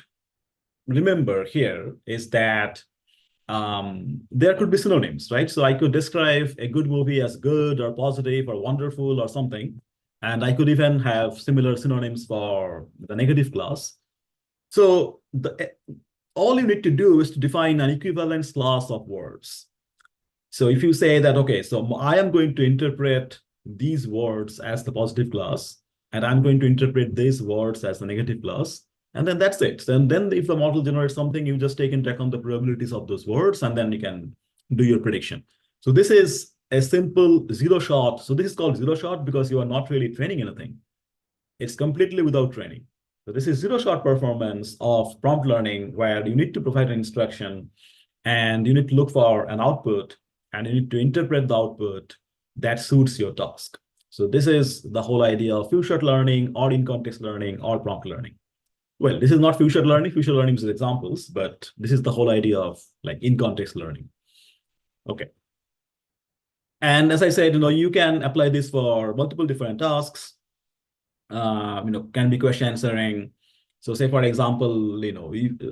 remember here is that there could be synonyms, right? So I could describe a good movie as good or positive or wonderful or something. And I could even have similar synonyms for the negative class. So all you need to do is to define an equivalence class of words. So if you say that, okay, so I am going to interpret these words as the positive class, and I'm going to interpret these words as the negative class, and then that's it. And then if the model generates something, you just take into account the probabilities of those words, and then you can do your prediction. So this is a simple zero shot. So this is called zero shot because you are not really training anything. It's completely without training. So this is zero shot performance of prompt learning, where you need to provide an instruction and you need to look for an output and you need to interpret the output that suits your task. So this is the whole idea of few shot learning or in-context learning or prompt learning. Well, this is not few shot learning. Few shot learning is examples, but this is the whole idea of like in-context learning. Okay. And as I said, you can apply this for multiple different tasks. Can be question answering. So say, for example,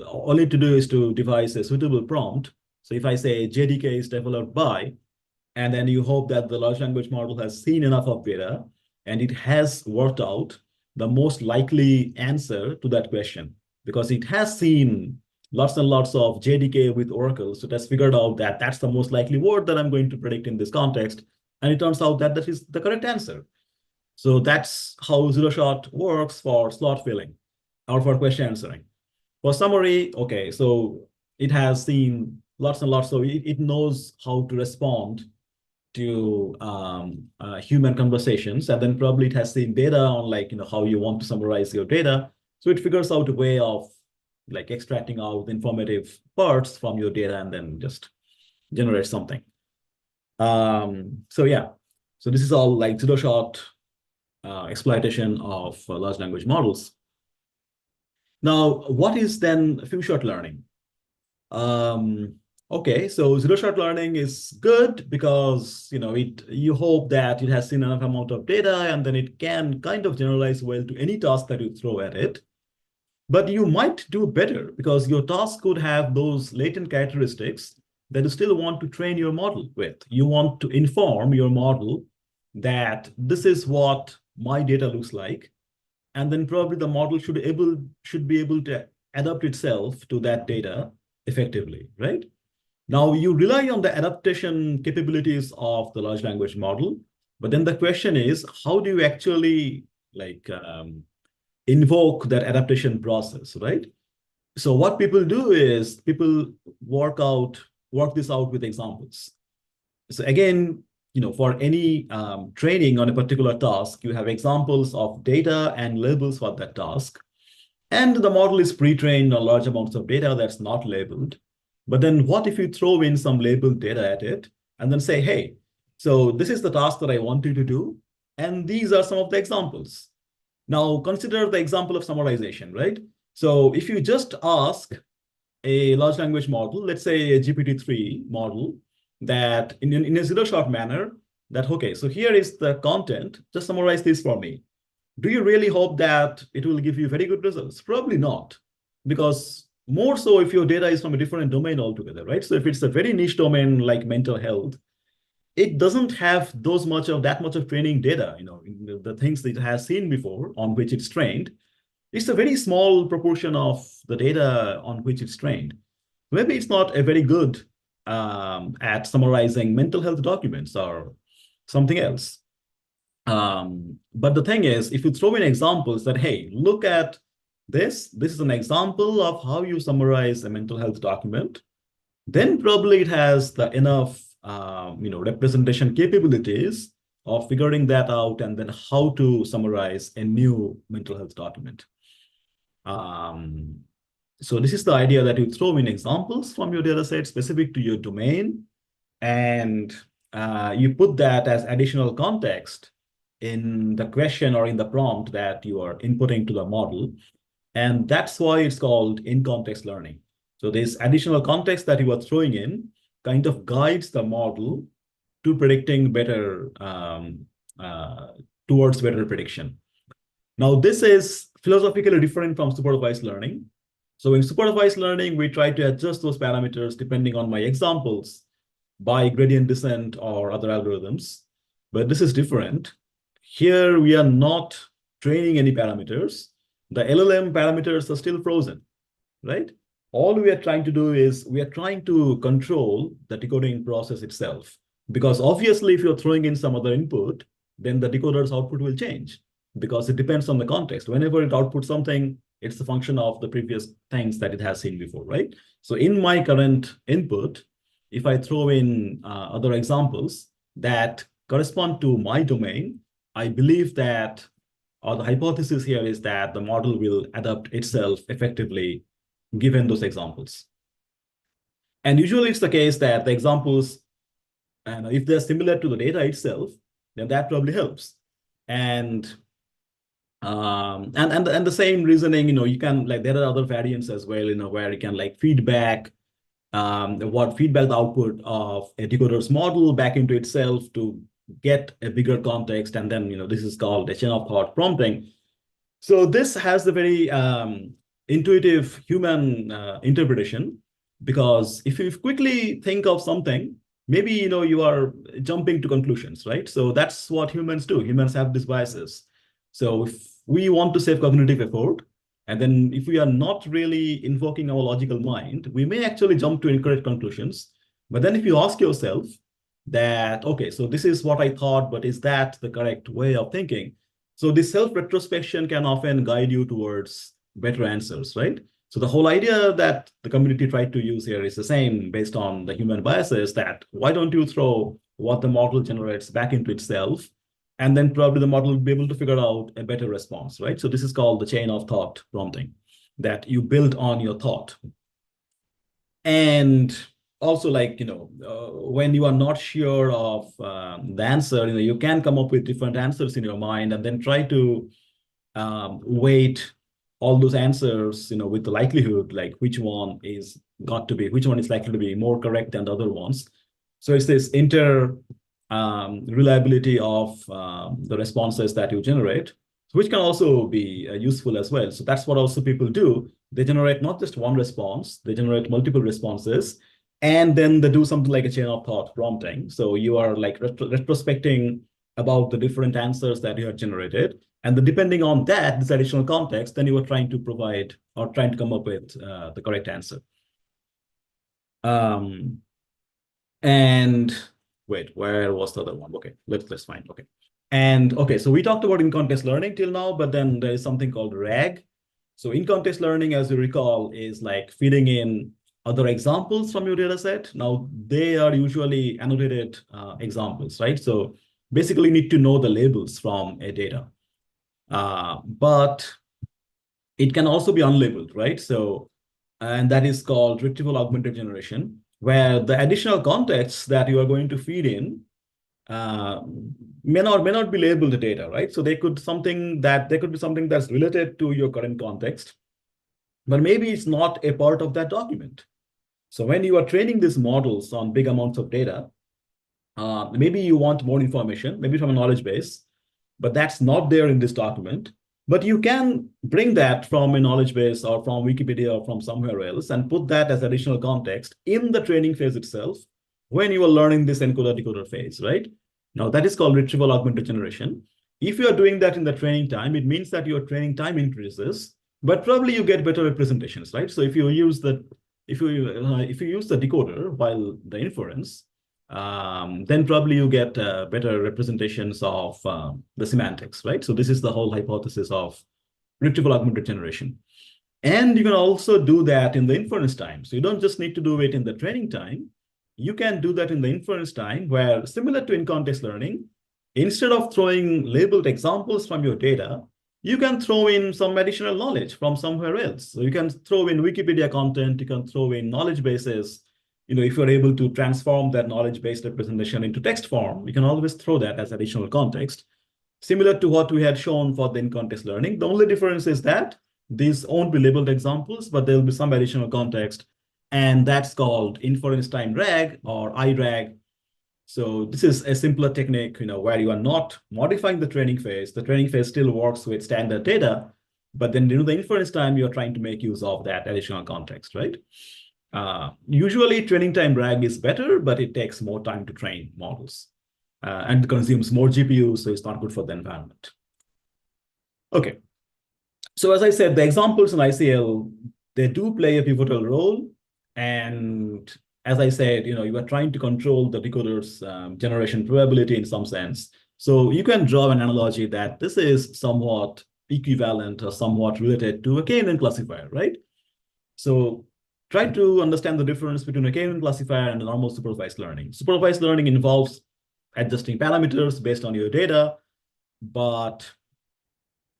all you need to do is to devise a suitable prompt. So if I say JDK is developed by, and then you hope that the large language model has seen enough of data and it has worked out the most likely answer to that question, because it has seen lots and lots of JDK with Oracle. So it has figured out that that's the most likely word that I'm going to predict in this context. And it turns out that that is the correct answer. So that's how zero shot works for slot filling or for question answering. For summary, okay, so it has seen lots and lots, so it knows how to respond to human conversations, and then probably it has seen data on like, how you want to summarize your data. So it figures out a way of like extracting out the informative parts from your data and then just generate something. So yeah, so this is all like zero shot exploitation of large language models. Now, what is then few shot learning? Okay, so zero shot learning is good because you hope that it has seen enough amount of data and then it can kind of generalize well to any task that you throw at it. But you might do better because your task could have those latent characteristics that you still want to train your model with. You want to inform your model that this is what my data looks like, and then probably the model should be able to adapt itself to that data effectively, right? Now you rely on the adaptation capabilities of the large language model, but then the question is, how do you actually like invoke that adaptation process, right? So what people do is people work this out with examples. So again, for any training on a particular task, you have examples of data and labels for that task. And the model is pre-trained on large amounts of data that's not labeled. But then what if you throw in some labeled data at it and then say, hey, so this is the task that I want you to do, and these are some of the examples. Now consider the example of summarization, right? So if you just ask a large language model, let's say a GPT-3 model, that in a zero-shot manner, that, okay, so here is the content, just summarize this for me. Do you really hope that it will give you very good results? Probably not, because more so if your data is from a different domain altogether, right? So if it's a very niche domain like mental health, it doesn't have that much of training data, the things that it has seen before on which it's trained. It's a very small proportion of the data on which it's trained. Maybe it's not a very good at summarizing mental health documents or something else. But the thing is, if you throw in examples that, hey, look at this is an example of how you summarize a mental health document, then probably it has the enough representation capabilities of figuring that out and then how to summarize a new mental health document. So this is the idea that you throw in examples from your data set specific to your domain, and you put that as additional context in the question or in the prompt that you are inputting to the model. And that's why it's called in-context learning. So this additional context that you are throwing in kind of guides the model to predicting better, towards better prediction. Now, this is philosophically different from supervised learning. So in supervised learning, we try to adjust those parameters depending on my examples by gradient descent or other algorithms. But this is different. Here, we are not training any parameters. The LLM parameters are still frozen, right? All we are trying to do is we are trying to control the decoding process itself. Because obviously, if you're throwing in some other input, then the decoder's output will change because it depends on the context. Whenever it outputs something, it's a function of the previous things that it has seen before, right? So in my current input, if I throw in other examples that correspond to my domain, I believe that, or the hypothesis here is that the model will adapt itself effectively given those examples. And usually it's the case that the examples, and if they're similar to the data itself, then that probably helps. And the same reasoning, you can, like, there are other variants as well, where you can like feedback the output of a decoder's model back into itself to get a bigger context. And then, this is called a chain of thought prompting. So this has the very intuitive human interpretation, because if you quickly think of something, maybe, you are jumping to conclusions, right? So that's what humans do. Humans have these biases. So if we want to save cognitive effort, and then if we are not really invoking our logical mind, we may actually jump to incorrect conclusions. But then if you ask yourself that, okay, so this is what I thought, but is that the correct way of thinking? So this self-retrospection can often guide you towards better answers, right? So the whole idea that the community tried to use here is the same based on the human biases, that why don't you throw what the model generates back into itself, and then probably the model will be able to figure out a better response, right? So this is called the chain of thought prompting, that you build on your thought. And also, like, when you are not sure of the answer, you can come up with different answers in your mind and then try to weight all those answers, with the likelihood, like which one is likely to be more correct than the other ones. So it's this reliability of the responses that you generate, which can also be useful as well. So that's what also people do. They generate not just one response, they generate multiple responses, and then they do something like a chain of thought prompting. So you are like retrospecting about the different answers that you have generated. And then depending on that, this additional context, then you are trying to provide or trying to come up with the correct answer. And wait, where was the other one? Okay, let's find, okay. And okay, so we talked about in-context learning till now, but then there is something called RAG. So in-context learning, as you recall, is like feeding in other examples from your data set. Now, they are usually annotated examples, right? So basically need to know the labels from a data. But it can also be unlabeled, right? So, and that is called retrieval augmented generation, where the additional contexts that you are going to feed in may not be labeled data, right? So there could be something that's related to your current context, but maybe it's not a part of that document. So when you are training these models on big amounts of data, maybe you want more information, maybe from a knowledge base, but that's not there in this document. But you can bring that from a knowledge base or from Wikipedia or from somewhere else and put that as additional context in the training phase itself when you are learning this encoder-decoder phase, right? Now, that is called retrieval augmented generation. If you are doing that in the training time, it means that your training time increases, but probably you get better representations, right? So if you use the decoder while the inference, then probably you get better representations of the semantics, right? So this is the whole hypothesis of retrieval augmented generation. And you can also do that in the inference time. So you don't just need to do it in the training time. You can do that in the inference time, where similar to in-context learning, instead of throwing labeled examples from your data, you can throw in some additional knowledge from somewhere else. So you can throw in Wikipedia content, you can throw in knowledge bases. If you're able to transform that knowledge-based representation into text form, you can always throw that as additional context, similar to what we had shown for the in-context learning. The only difference is that these won't be labeled examples, but there'll be some additional context, and that's called inference time RAG or IRAG. So this is a simpler technique, where you are not modifying the training phase. The training phase still works with standard data, but then the inference time, you're trying to make use of that additional context, right? Usually training time RAG is better, but it takes more time to train models and consumes more GPU, so it's not good for the environment. Okay. So as I said, the examples in ICL, they do play a pivotal role. And as I said, you are trying to control the decoder's generation probability in some sense. So you can draw an analogy that this is somewhat equivalent or somewhat related to a KNN classifier, right? So try to understand the difference between a KNN classifier and a normal supervised learning. Supervised learning involves adjusting parameters based on your data, but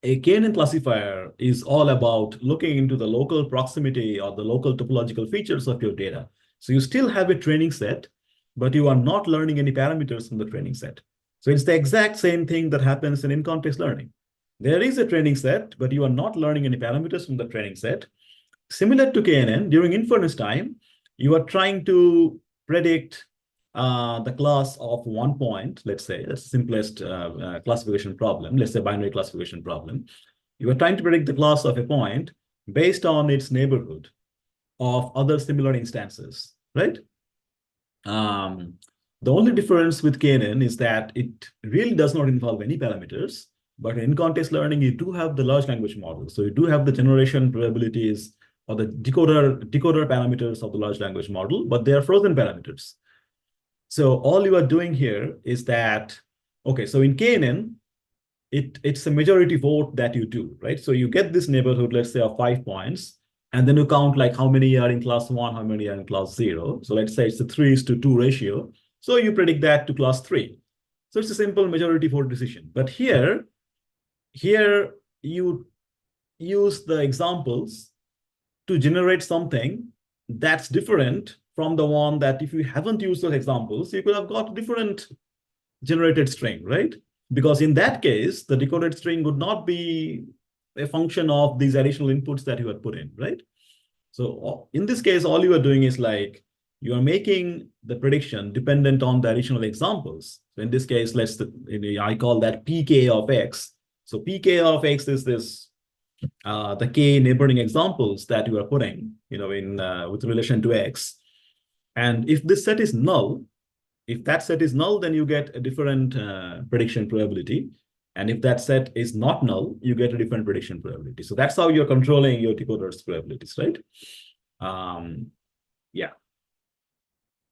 a KNN classifier is all about looking into the local proximity or the local topological features of your data. So you still have a training set, but you are not learning any parameters from the training set. So it's the exact same thing that happens in in-context learning. There is a training set, but you are not learning any parameters from the training set. Similar to KNN, during inference time, you are trying to predict the class of one point, let's say, that's the simplest classification problem, let's say binary classification problem. You are trying to predict the class of a point based on its neighborhood of other similar instances, right? The only difference with KNN is that it really does not involve any parameters, but in context learning, you do have the large language model. So you do have the generation probabilities or the decoder parameters of the large language model, but they are frozen parameters. So all you are doing here is that, okay, so in KNN, it's a majority vote that you do, right? So you get this neighborhood, let's say, of 5 points, and then you count like how many are in class 1, how many are in class 0. So let's say it's a 3:2 ratio. So you predict that to class 3. So it's a simple majority vote decision. But here you use the examples to generate something that's different from the one that if you haven't used those examples, you could have got a different generated string, right? Because in that case, the decoded string would not be a function of these additional inputs that you had put in, right? So in this case, all you are doing is like, you are making the prediction dependent on the additional examples. So in this case, I call that pk of x. So pk of x is this, the k neighboring examples that you are putting, with relation to x. And if this set is null, if that set is null, then you get a different prediction probability. And if that set is not null, you get a different prediction probability. So that's how you're controlling your decoder's probabilities, right? Yeah.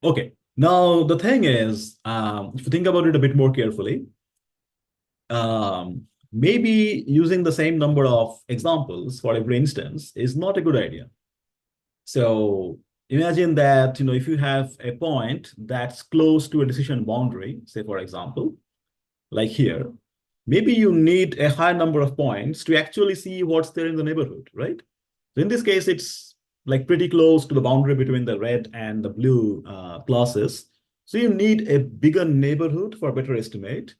Okay. Now, the thing is, if you think about it a bit more carefully, maybe using the same number of examples for every instance is not a good idea. So imagine that, if you have a point that's close to a decision boundary, say, for example, like here, maybe you need a high number of points to actually see what's there in the neighborhood, right? So in this case, it's like pretty close to the boundary between the red and the blue classes. So you need a bigger neighborhood for better estimate.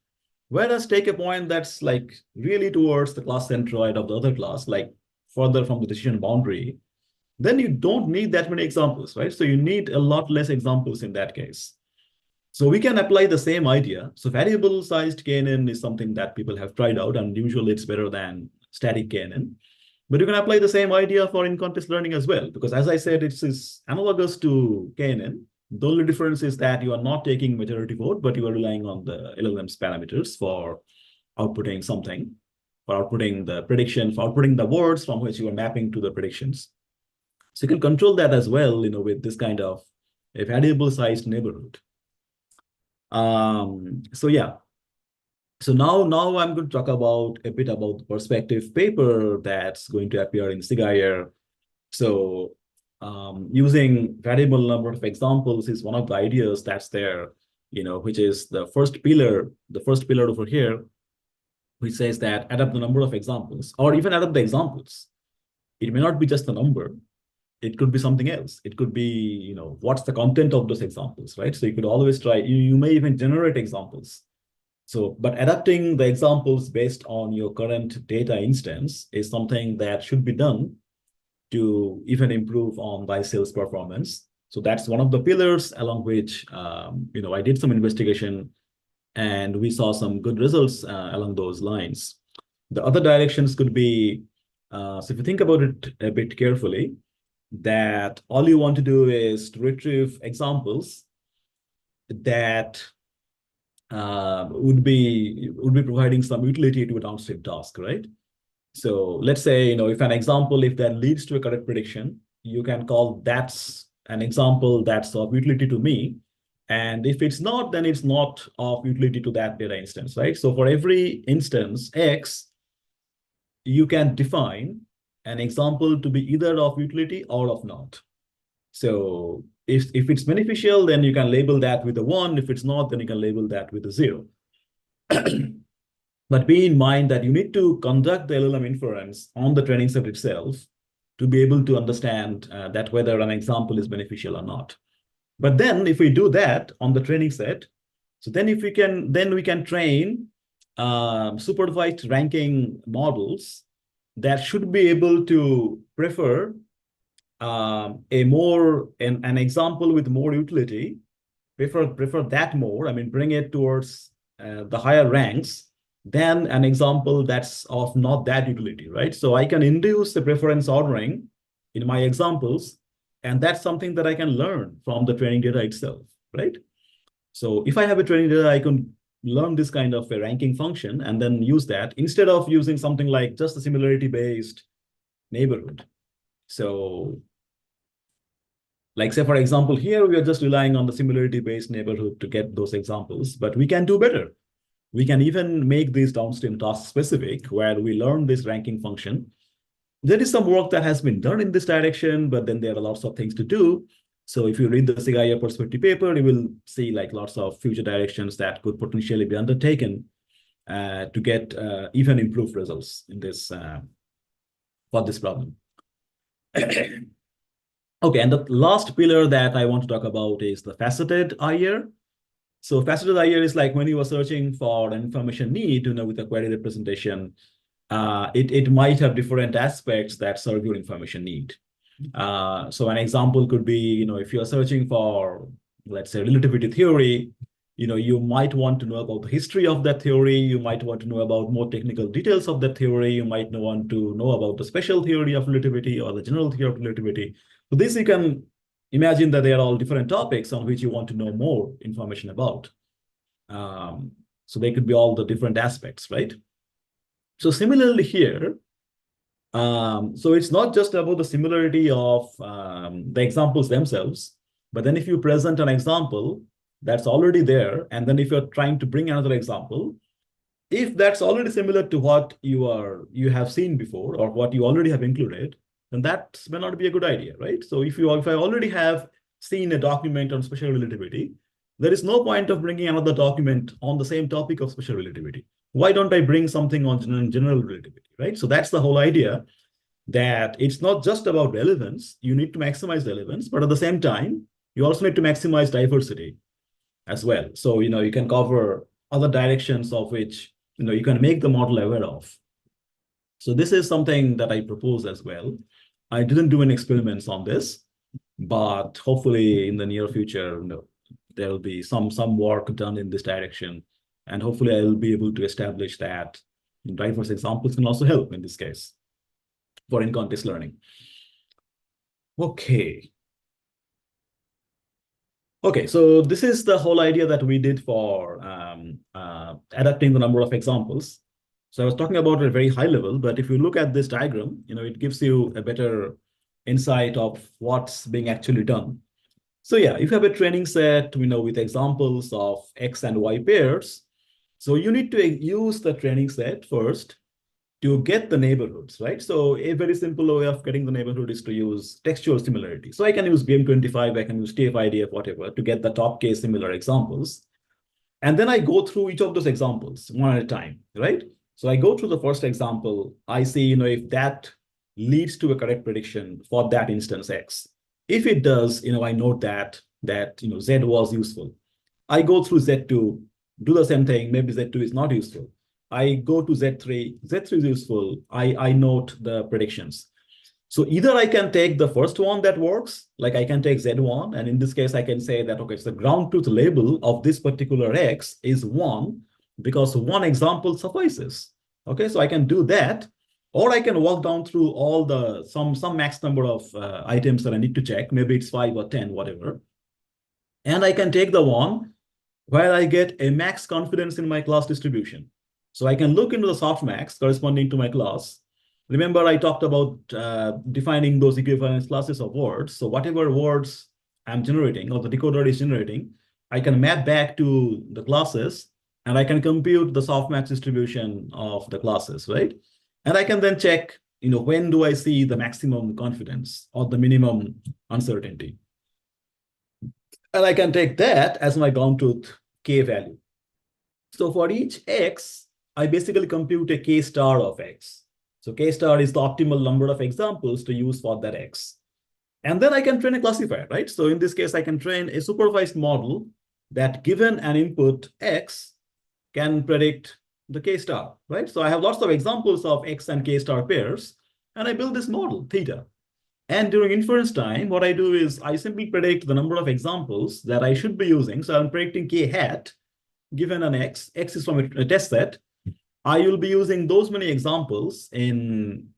Whereas take a point that's like really towards the class centroid of the other class, like further from the decision boundary, then you don't need that many examples, right? So you need a lot less examples in that case. So we can apply the same idea. So variable-sized KNN is something that people have tried out, and usually it's better than static KNN. But you can apply the same idea for in-context learning as well, because as I said, it's analogous to KNN. The only difference is that you are not taking majority vote, but you are relying on the LLM's parameters for outputting something, for outputting the prediction, for outputting the words from which you are mapping to the predictions. So you can control that as well, with this kind of a variable-sized neighborhood. So yeah. So now I'm going to talk about a bit about the perspective paper that's going to appear in SIGIR. So using variable number of examples is one of the ideas that's there, which is the first pillar over here, which says that add up the number of examples, or even add up the examples. It may not be just the number. It could be something else. It could be, what's the content of those examples, right? So you could always try, you may even generate examples. So, but adapting the examples based on your current data instance is something that should be done to even improve on thy sales performance. So that's one of the pillars along which, I did some investigation and we saw some good results along those lines. The other directions could be, so if you think about it a bit carefully, that all you want to do is to retrieve examples that would be providing some utility to a downstream task, right? So let's say, if an example, if that leads to a correct prediction, you can call that's an example that's of utility to me. And if it's not, then it's not of utility to that data instance, right? So for every instance X, you can define an example to be either of utility or of not. So if it's beneficial, then you can label that with a 1. If it's not, then you can label that with a 0. But be in mind that you need to conduct the LLM inference on the training set itself to be able to understand that whether an example is beneficial or not. But then if we do that on the training set, so then we can train supervised ranking models that should be able to prefer an example with more utility, prefer that more, bring it towards the higher ranks than an example that's of not that utility, right? So I can induce the preference ordering in my examples, and that's something that I can learn from the training data itself, right? So if I have a training data, I can learn this kind of a ranking function and then use that instead of using something like just a similarity-based neighborhood. So like say, for example, here we are just relying on the similarity-based neighborhood to get those examples, but we can do better. We can even make these downstream task specific where we learn this ranking function. There is some work that has been done in this direction, but then there are lots of things to do. So if you read the SIGIR perspective paper, you will see like lots of future directions that could potentially be undertaken to get even improved results in this for this problem. Okay, and the last pillar that I want to talk about is the faceted IR. So faceted IR is like when you are searching for an information need, with a query representation, it might have different aspects that serve your information need. So an example could be, if you are searching for, let's say, relativity theory, you might want to know about the history of that theory. You might want to know about more technical details of that theory. You might want to know about the special theory of relativity or the general theory of relativity. So this, you can imagine that they are all different topics on which you want to know more information about. So they could be all the different aspects, right? So similarly here, so it's not just about the similarity of the examples themselves, but then if you present an example that's already there, and then if you're trying to bring another example, if that's already similar to what you have seen before or what you already have included, then that may not be a good idea, right? So if I already have seen a document on special relativity, there is no point of bringing another document on the same topic of special relativity. Why don't I bring something on general relativity, right? So that's the whole idea, that it's not just about relevance. You need to maximize relevance, but at the same time, you also need to maximize diversity as well. So, you can cover other directions of which, you can make the model aware of. So this is something that I propose as well. I didn't do any experiments on this, but hopefully in the near future, there will be some work done in this direction. And hopefully I will be able to establish that diverse examples can also help in this case for in-context learning. Okay. Okay, so this is the whole idea that we did for adapting the number of examples. So I was talking about it at a very high level, but if you look at this diagram, it gives you a better insight of what's being actually done. So yeah, if you have a training set, with examples of X and Y pairs, so you need to use the training set first to get the neighborhoods, right? So a very simple way of getting the neighborhood is to use textual similarity. So I can use BM25, I can use TF-IDF, whatever, to get the top case similar examples. And then I go through each of those examples one at a time, right? So I go through the first example, I see, if that leads to a correct prediction for that instance X. If it does, I note that Z was useful. I go through Z2, do the same thing, maybe Z2 is not useful. I go to Z3 is useful. I note the predictions. So either I can take the first one that works, like I can take Z1, and in this case, I can say that, okay, so the ground truth label of this particular X is 1, because one example suffices. Okay, so I can do that, or I can walk down through all the, some max number of items that I need to check, maybe it's 5 or 10, whatever. And I can take the one where I get a max confidence in my class distribution. So I can look into the softmax corresponding to my class. Remember, I talked about defining those equivalence classes of words. So whatever words I'm generating or the decoder is generating, I can map back to the classes, and I can compute the softmax distribution of the classes, right? And I can then check, when do I see the maximum confidence or the minimum uncertainty? And I can take that as my ground truth K value. So for each X, I basically compute a K star of X. So K star is the optimal number of examples to use for that X. And then I can train a classifier, right? So in this case, I can train a supervised model that, given an input X, can predict the K star, right? So I have lots of examples of X and K star pairs, and I build this model, theta. And during inference time, what I do is I simply predict the number of examples that I should be using. So I'm predicting K hat, given an X is from a test set. I will be using those many examples in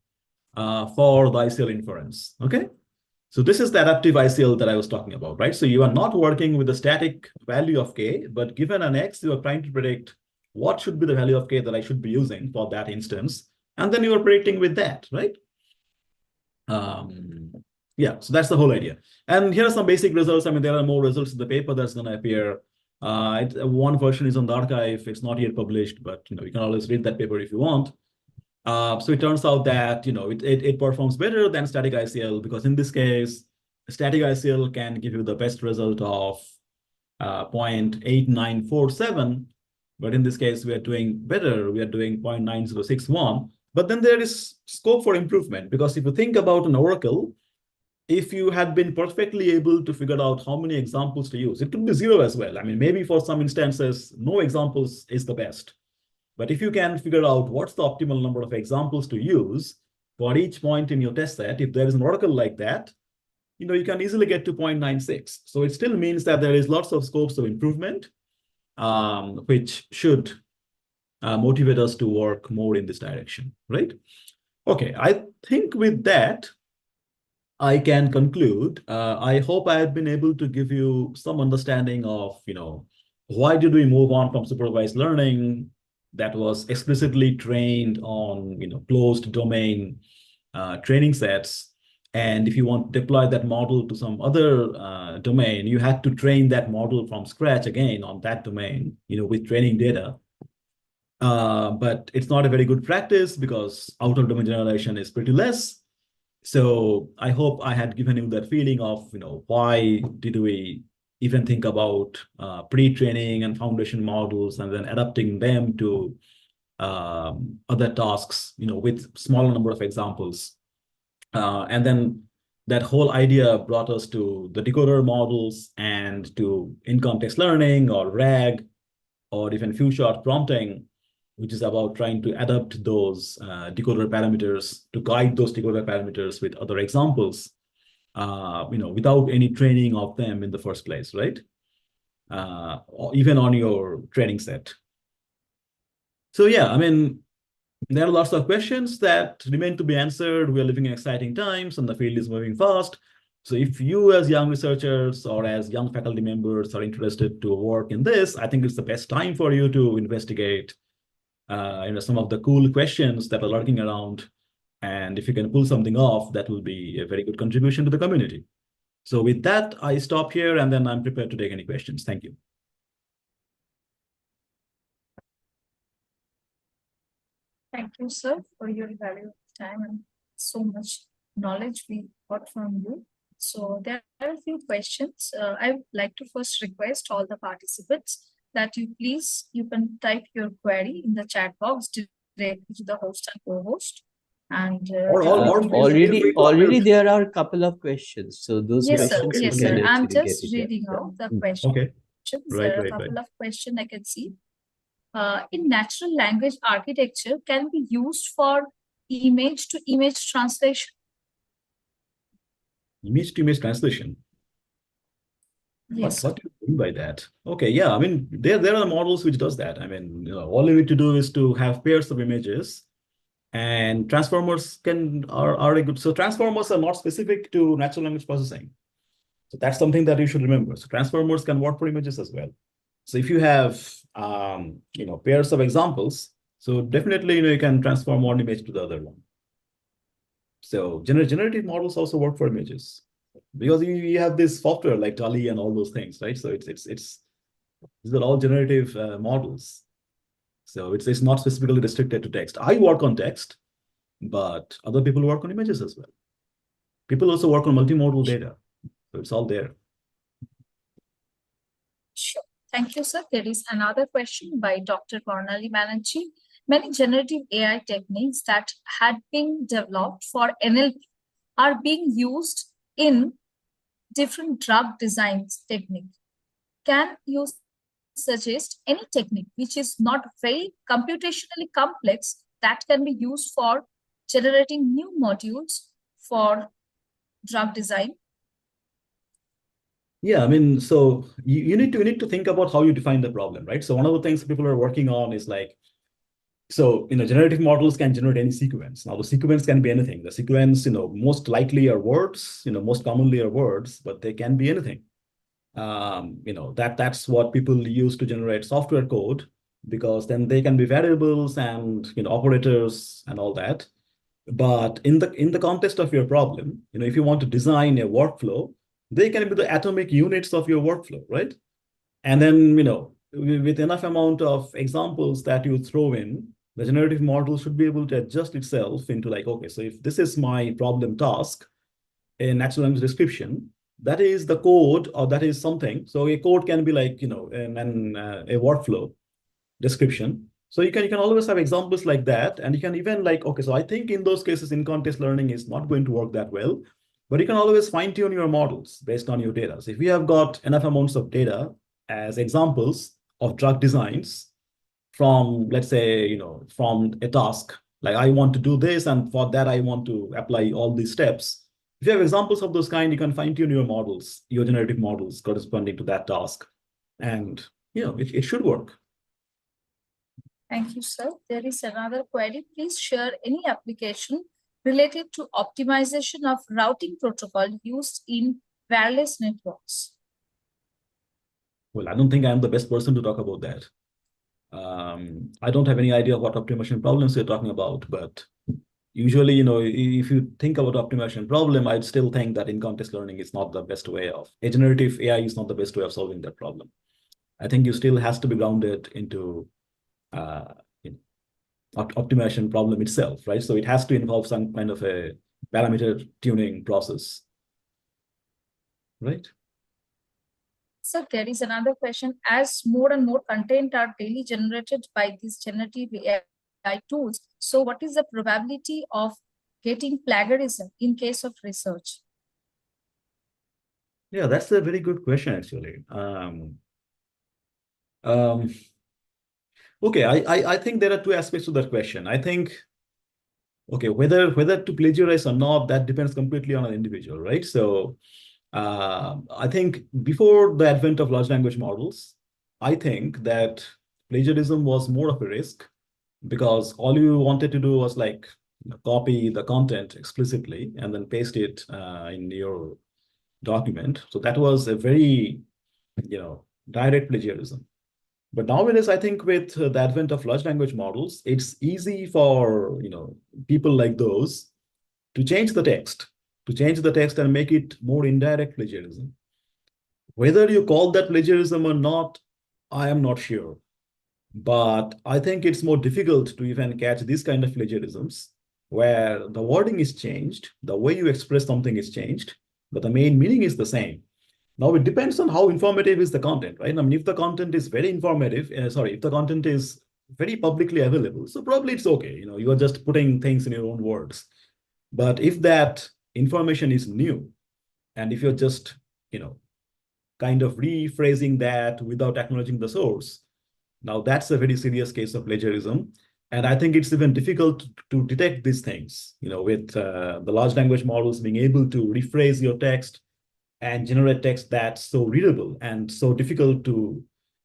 for the ICL inference, okay? So this is the adaptive ICL that I was talking about, right? So you are not working with the static value of K, but given an X, you are trying to predict what should be the value of K that I should be using for that instance. And then you are predicting with that, right? Yeah, so that's the whole idea. And here are some basic results. I mean, there are more results in the paper that's going to appear. One version is on the archive. It's not yet published, but you can always read that paper if you want. So it turns out that it performs better than static ICL, because in this case, static ICL can give you the best result of 0.8947, but in this case we are doing better. We are doing 0.9061. But then there is scope for improvement, because if you think about an oracle, if you had been perfectly able to figure out how many examples to use, it could be 0 as well. I mean, maybe for some instances, no examples is the best. But if you can figure out what's the optimal number of examples to use for each point in your test set, if there is an oracle like that, you can easily get to 0.96. So it still means that there is lots of scopes of improvement, which should motivate us to work more in this direction, right? Okay, I think with that, I can conclude. I hope I have been able to give you some understanding of, why did we move on from supervised learning that was explicitly trained on, closed domain training sets. And if you want to deploy that model to some other domain, you had to train that model from scratch again on that domain, with training data. But it's not a very good practice, because out of domain generalization is pretty less. So I hope I had given you that feeling of, why did we even think about pre-training and foundation models and then adapting them to other tasks, with smaller number of examples. And then that whole idea brought us to the decoder models and to in-context learning or RAG or even few-shot prompting, which is about trying to adapt those decoder parameters to guide those decoder parameters with other examples, without any training of them in the first place, right? Or even on your training set. So yeah, I mean, there are lots of questions that remain to be answered. We are living in exciting times and the field is moving fast. So if you as young researchers or as young faculty members are interested to work in this, I think it's the best time for you to investigate some of the cool questions that are lurking around. And if you can pull something off, that will be a very good contribution to the community. So with that, I stop here and then I'm prepared to take any questions. Thank you. Thank you, sir, for your valuable time and so much knowledge we got from you. So there are a few questions. I would like to first request all the participants that you can type your query in the chat box directly to the host and co-host. And already there are a couple of questions. So those yes, questions sir. you Yes, can sir. I'm actually get just it. Yeah. reading out the questions. Okay. There are a couple of questions I can see. In natural language architecture can be used for image-to-image translation? Image-to-image translation? Yes. What do you mean by that? Okay, yeah, I mean, there are models which does that. I mean, all you need to do is to have pairs of images, and transformers are a good. So transformers are not specific to natural language processing. So that's something that you should remember. So transformers can work for images as well. So if you have pairs of examples, so definitely you can transform one image to the other one. So generative models also work for images because you have this software like DALL-E and all those things, right? So these are all generative models. So it's not specifically restricted to text. I work on text, but other people work on images as well. People also work on multimodal data. So it's all there. Sure. Thank you, sir. There is another question by Dr. Corneli Banerjee. Many generative AI techniques that had been developed for NLP are being used in different drug designs technique. Can you suggest any technique which is not very computationally complex that can be used for generating new modules for drug design? Yeah, I mean, so you need to think about how you define the problem, right? So one of the things people are working on is like, so generative models can generate any sequence. Now the sequence can be anything. The sequence, most likely are words, most commonly are words, but they can be anything. That's what people use to generate software code, because then they can be variables and operators and all that. But in the context of your problem, if you want to design a workflow, they can be the atomic units of your workflow, right? And then with enough amount of examples that you throw in, the generative model should be able to adjust itself into like, okay, so if this is my problem task in natural language description, that is the code or that is something. So a code can be like, a workflow description. So you can always have examples like that. And you can even like, okay, so I think in those cases, in-context learning is not going to work that well, but you can always fine tune your models based on your data. So if you have got enough amounts of data as examples of drug designs from, let's say, from a task, like I want to do this, and for that, I want to apply all these steps. If you have examples of those kind, you can fine tune your models, your generative models corresponding to that task. And, it should work. Thank you, sir. There is another query. Please share any application related to optimization of routing protocol used in wireless networks. Well, I don't think I'm the best person to talk about that. I don't have any idea what optimization problems you're talking about, but usually, if you think about optimization problem, I'd still think that in-context learning is not the best way of, a generative AI is not the best way of solving that problem. I think you still has to be grounded into optimization problem itself, right? So it has to involve some kind of a parameter tuning process, right? So there is another question. As more and more content are daily generated by these generative AI tools, so what is the probability of getting plagiarism in case of research? Yeah, that's a very good question, actually. Okay, I think there are two aspects to that question. I think, okay, whether to plagiarize or not, that depends completely on an individual, right? So I think before the advent of large language models, I think that plagiarism was more of a risk because all you wanted to do was like copy the content explicitly and then paste it in your document. So that was a very, direct plagiarism. But nowadays, I think with the advent of large language models, it's easy for people like those to change the text, and make it more indirect plagiarism. Whether you call that plagiarism or not, I am not sure. But I think it's more difficult to even catch these kind of plagiarisms where the wording is changed, the way you express something is changed, but the main meaning is the same. Now, it depends on how informative is the content, right? I mean, if the content is very informative, if the content is very publicly available, so probably it's okay. You are just putting things in your own words. But if that information is new, and if you're just, kind of rephrasing that without acknowledging the source, now that's a very serious case of plagiarism. And I think it's even difficult to detect these things, with the large language models being able to rephrase your text and generate text that's so readable and so difficult to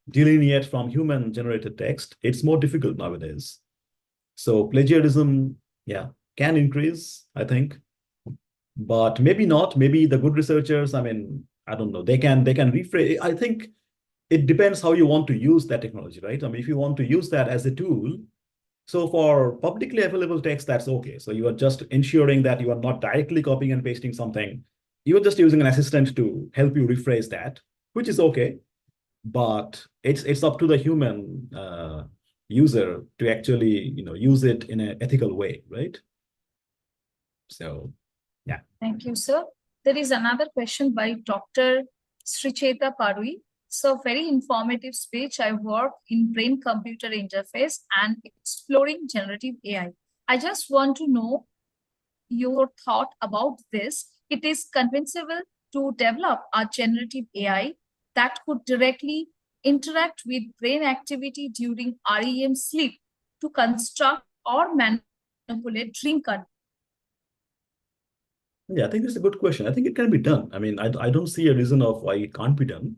delineate from human generated text. It's more difficult nowadays. So plagiarism, can increase, I think, but maybe not. Maybe the good researchers, I mean, I don't know, they can rephrase. I think it depends how you want to use that technology, right? I mean, if you want to use that as a tool, so for publicly available text, that's okay. So you are just ensuring that you are not directly copying and pasting something. You're just using an assistant to help you rephrase that, which is okay. But it's up to the human user to actually use it in an ethical way, right? So, yeah. Thank you, sir. There is another question by Dr. Sricheta Parui. So very informative speech. I work in brain-computer interface and exploring generative AI. I just want to know your thought about this. It is conceivable to develop a generative AI that could directly interact with brain activity during REM sleep to construct or manipulate dream content. Yeah, I think it's a good question. I think it can be done. I mean, I don't see a reason of why it can't be done.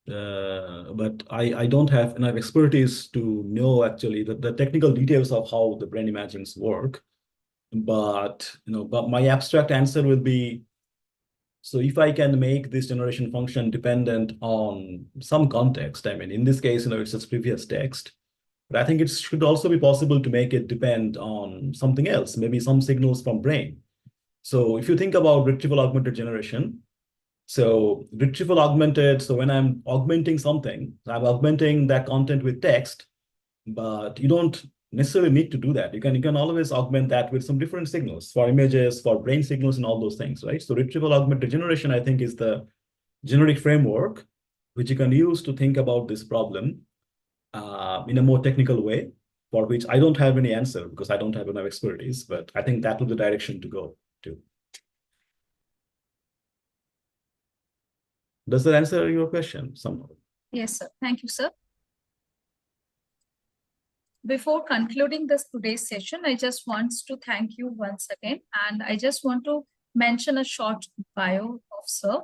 But I don't have enough expertise to know actually the technical details of how the brain imagings work. But but my abstract answer will be, so if I can make this generation function dependent on some context, I mean, in this case, it's its previous text, but I think it should also be possible to make it depend on something else, maybe some signals from brain. So if you think about retrieval augmented generation, so retrieval augmented, so when I'm augmenting something, I'm augmenting that content with text, but you don't necessarily need to do that. You can always augment that with some different signals for images, for brain signals, and all those things, right? So retrieval augmented generation, I think, is the generic framework which you can use to think about this problem in a more technical way, for which I don't have any answer because I don't have enough expertise, but I think that will be the direction to go to. Does that answer your question somehow? Yes, sir. Thank you, sir. Before concluding today's session, I just want to thank you once again. And I just want to mention a short bio of sir.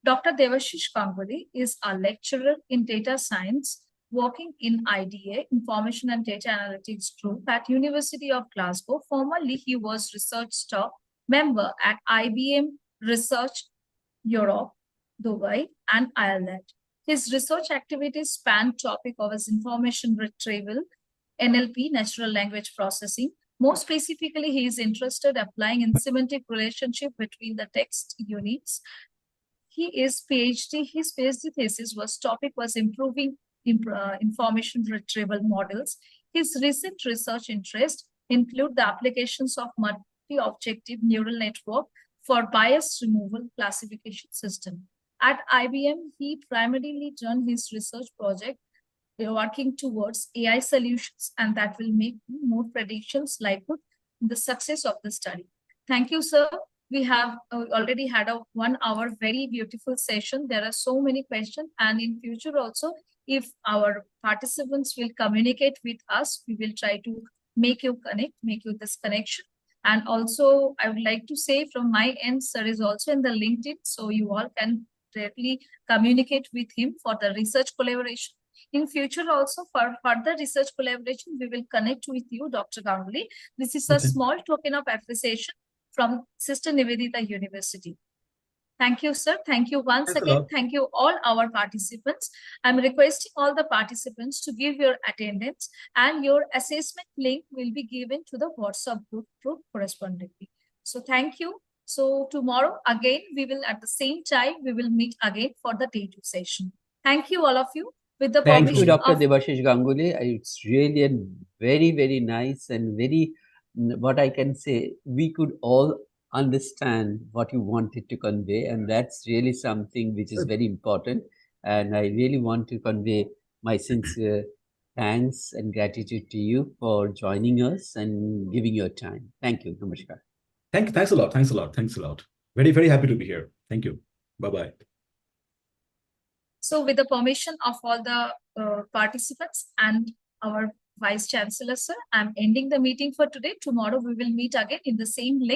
Dr. Debashis Ganguly is a lecturer in data science working in IDA, Information and Data Analytics Group at University of Glasgow. Formerly, he was research staff member at IBM Research Europe, Dubai, and Ireland. His research activities span topic of his information retrieval, NLP, natural language processing. More specifically, he is interested applying in semantic relationship between the text units. His PhD thesis was improving information retrieval models. His recent research interest include the applications of multi-objective neural network for bias removal classification system. At IBM, he primarily done his research project working towards AI solutions, and that will make more predictions likely the success of the study. Thank you, sir. We have already had a 1 hour very beautiful session. There are so many questions, and in future also, if our participants will communicate with us, we will try to make you this connection. And also, I would like to say from my end, sir is also in the LinkedIn, so you all can directly communicate with him for the research collaboration. In future also, for further research collaboration, we will connect with you, Dr. Ganguly. This is a small token of appreciation from Sister Nivedita University. Thank you, sir. Thank you once again. Thank you all our participants. I'm requesting all the participants to give your attendance, and your assessment link will be given to the WhatsApp group correspondingly. So thank you. So tomorrow again, we will at the same time, we will meet again for the day 2 session. Thank you all of you. With the Thank you, permission Dr. of Debashis Ganguly. It's really a very, very nice and very, what I can say, we could all understand what you wanted to convey, and that's really something which is very important. And I really want to convey my sincere thanks and gratitude to you for joining us and giving your time. Thank you. Namaskar. Thanks a lot. Thanks a lot. Thanks a lot. Very, very happy to be here. Thank you. Bye-bye. So with the permission of all the participants and our Vice Chancellor, sir, I'm ending the meeting for today. Tomorrow we will meet again in the same link.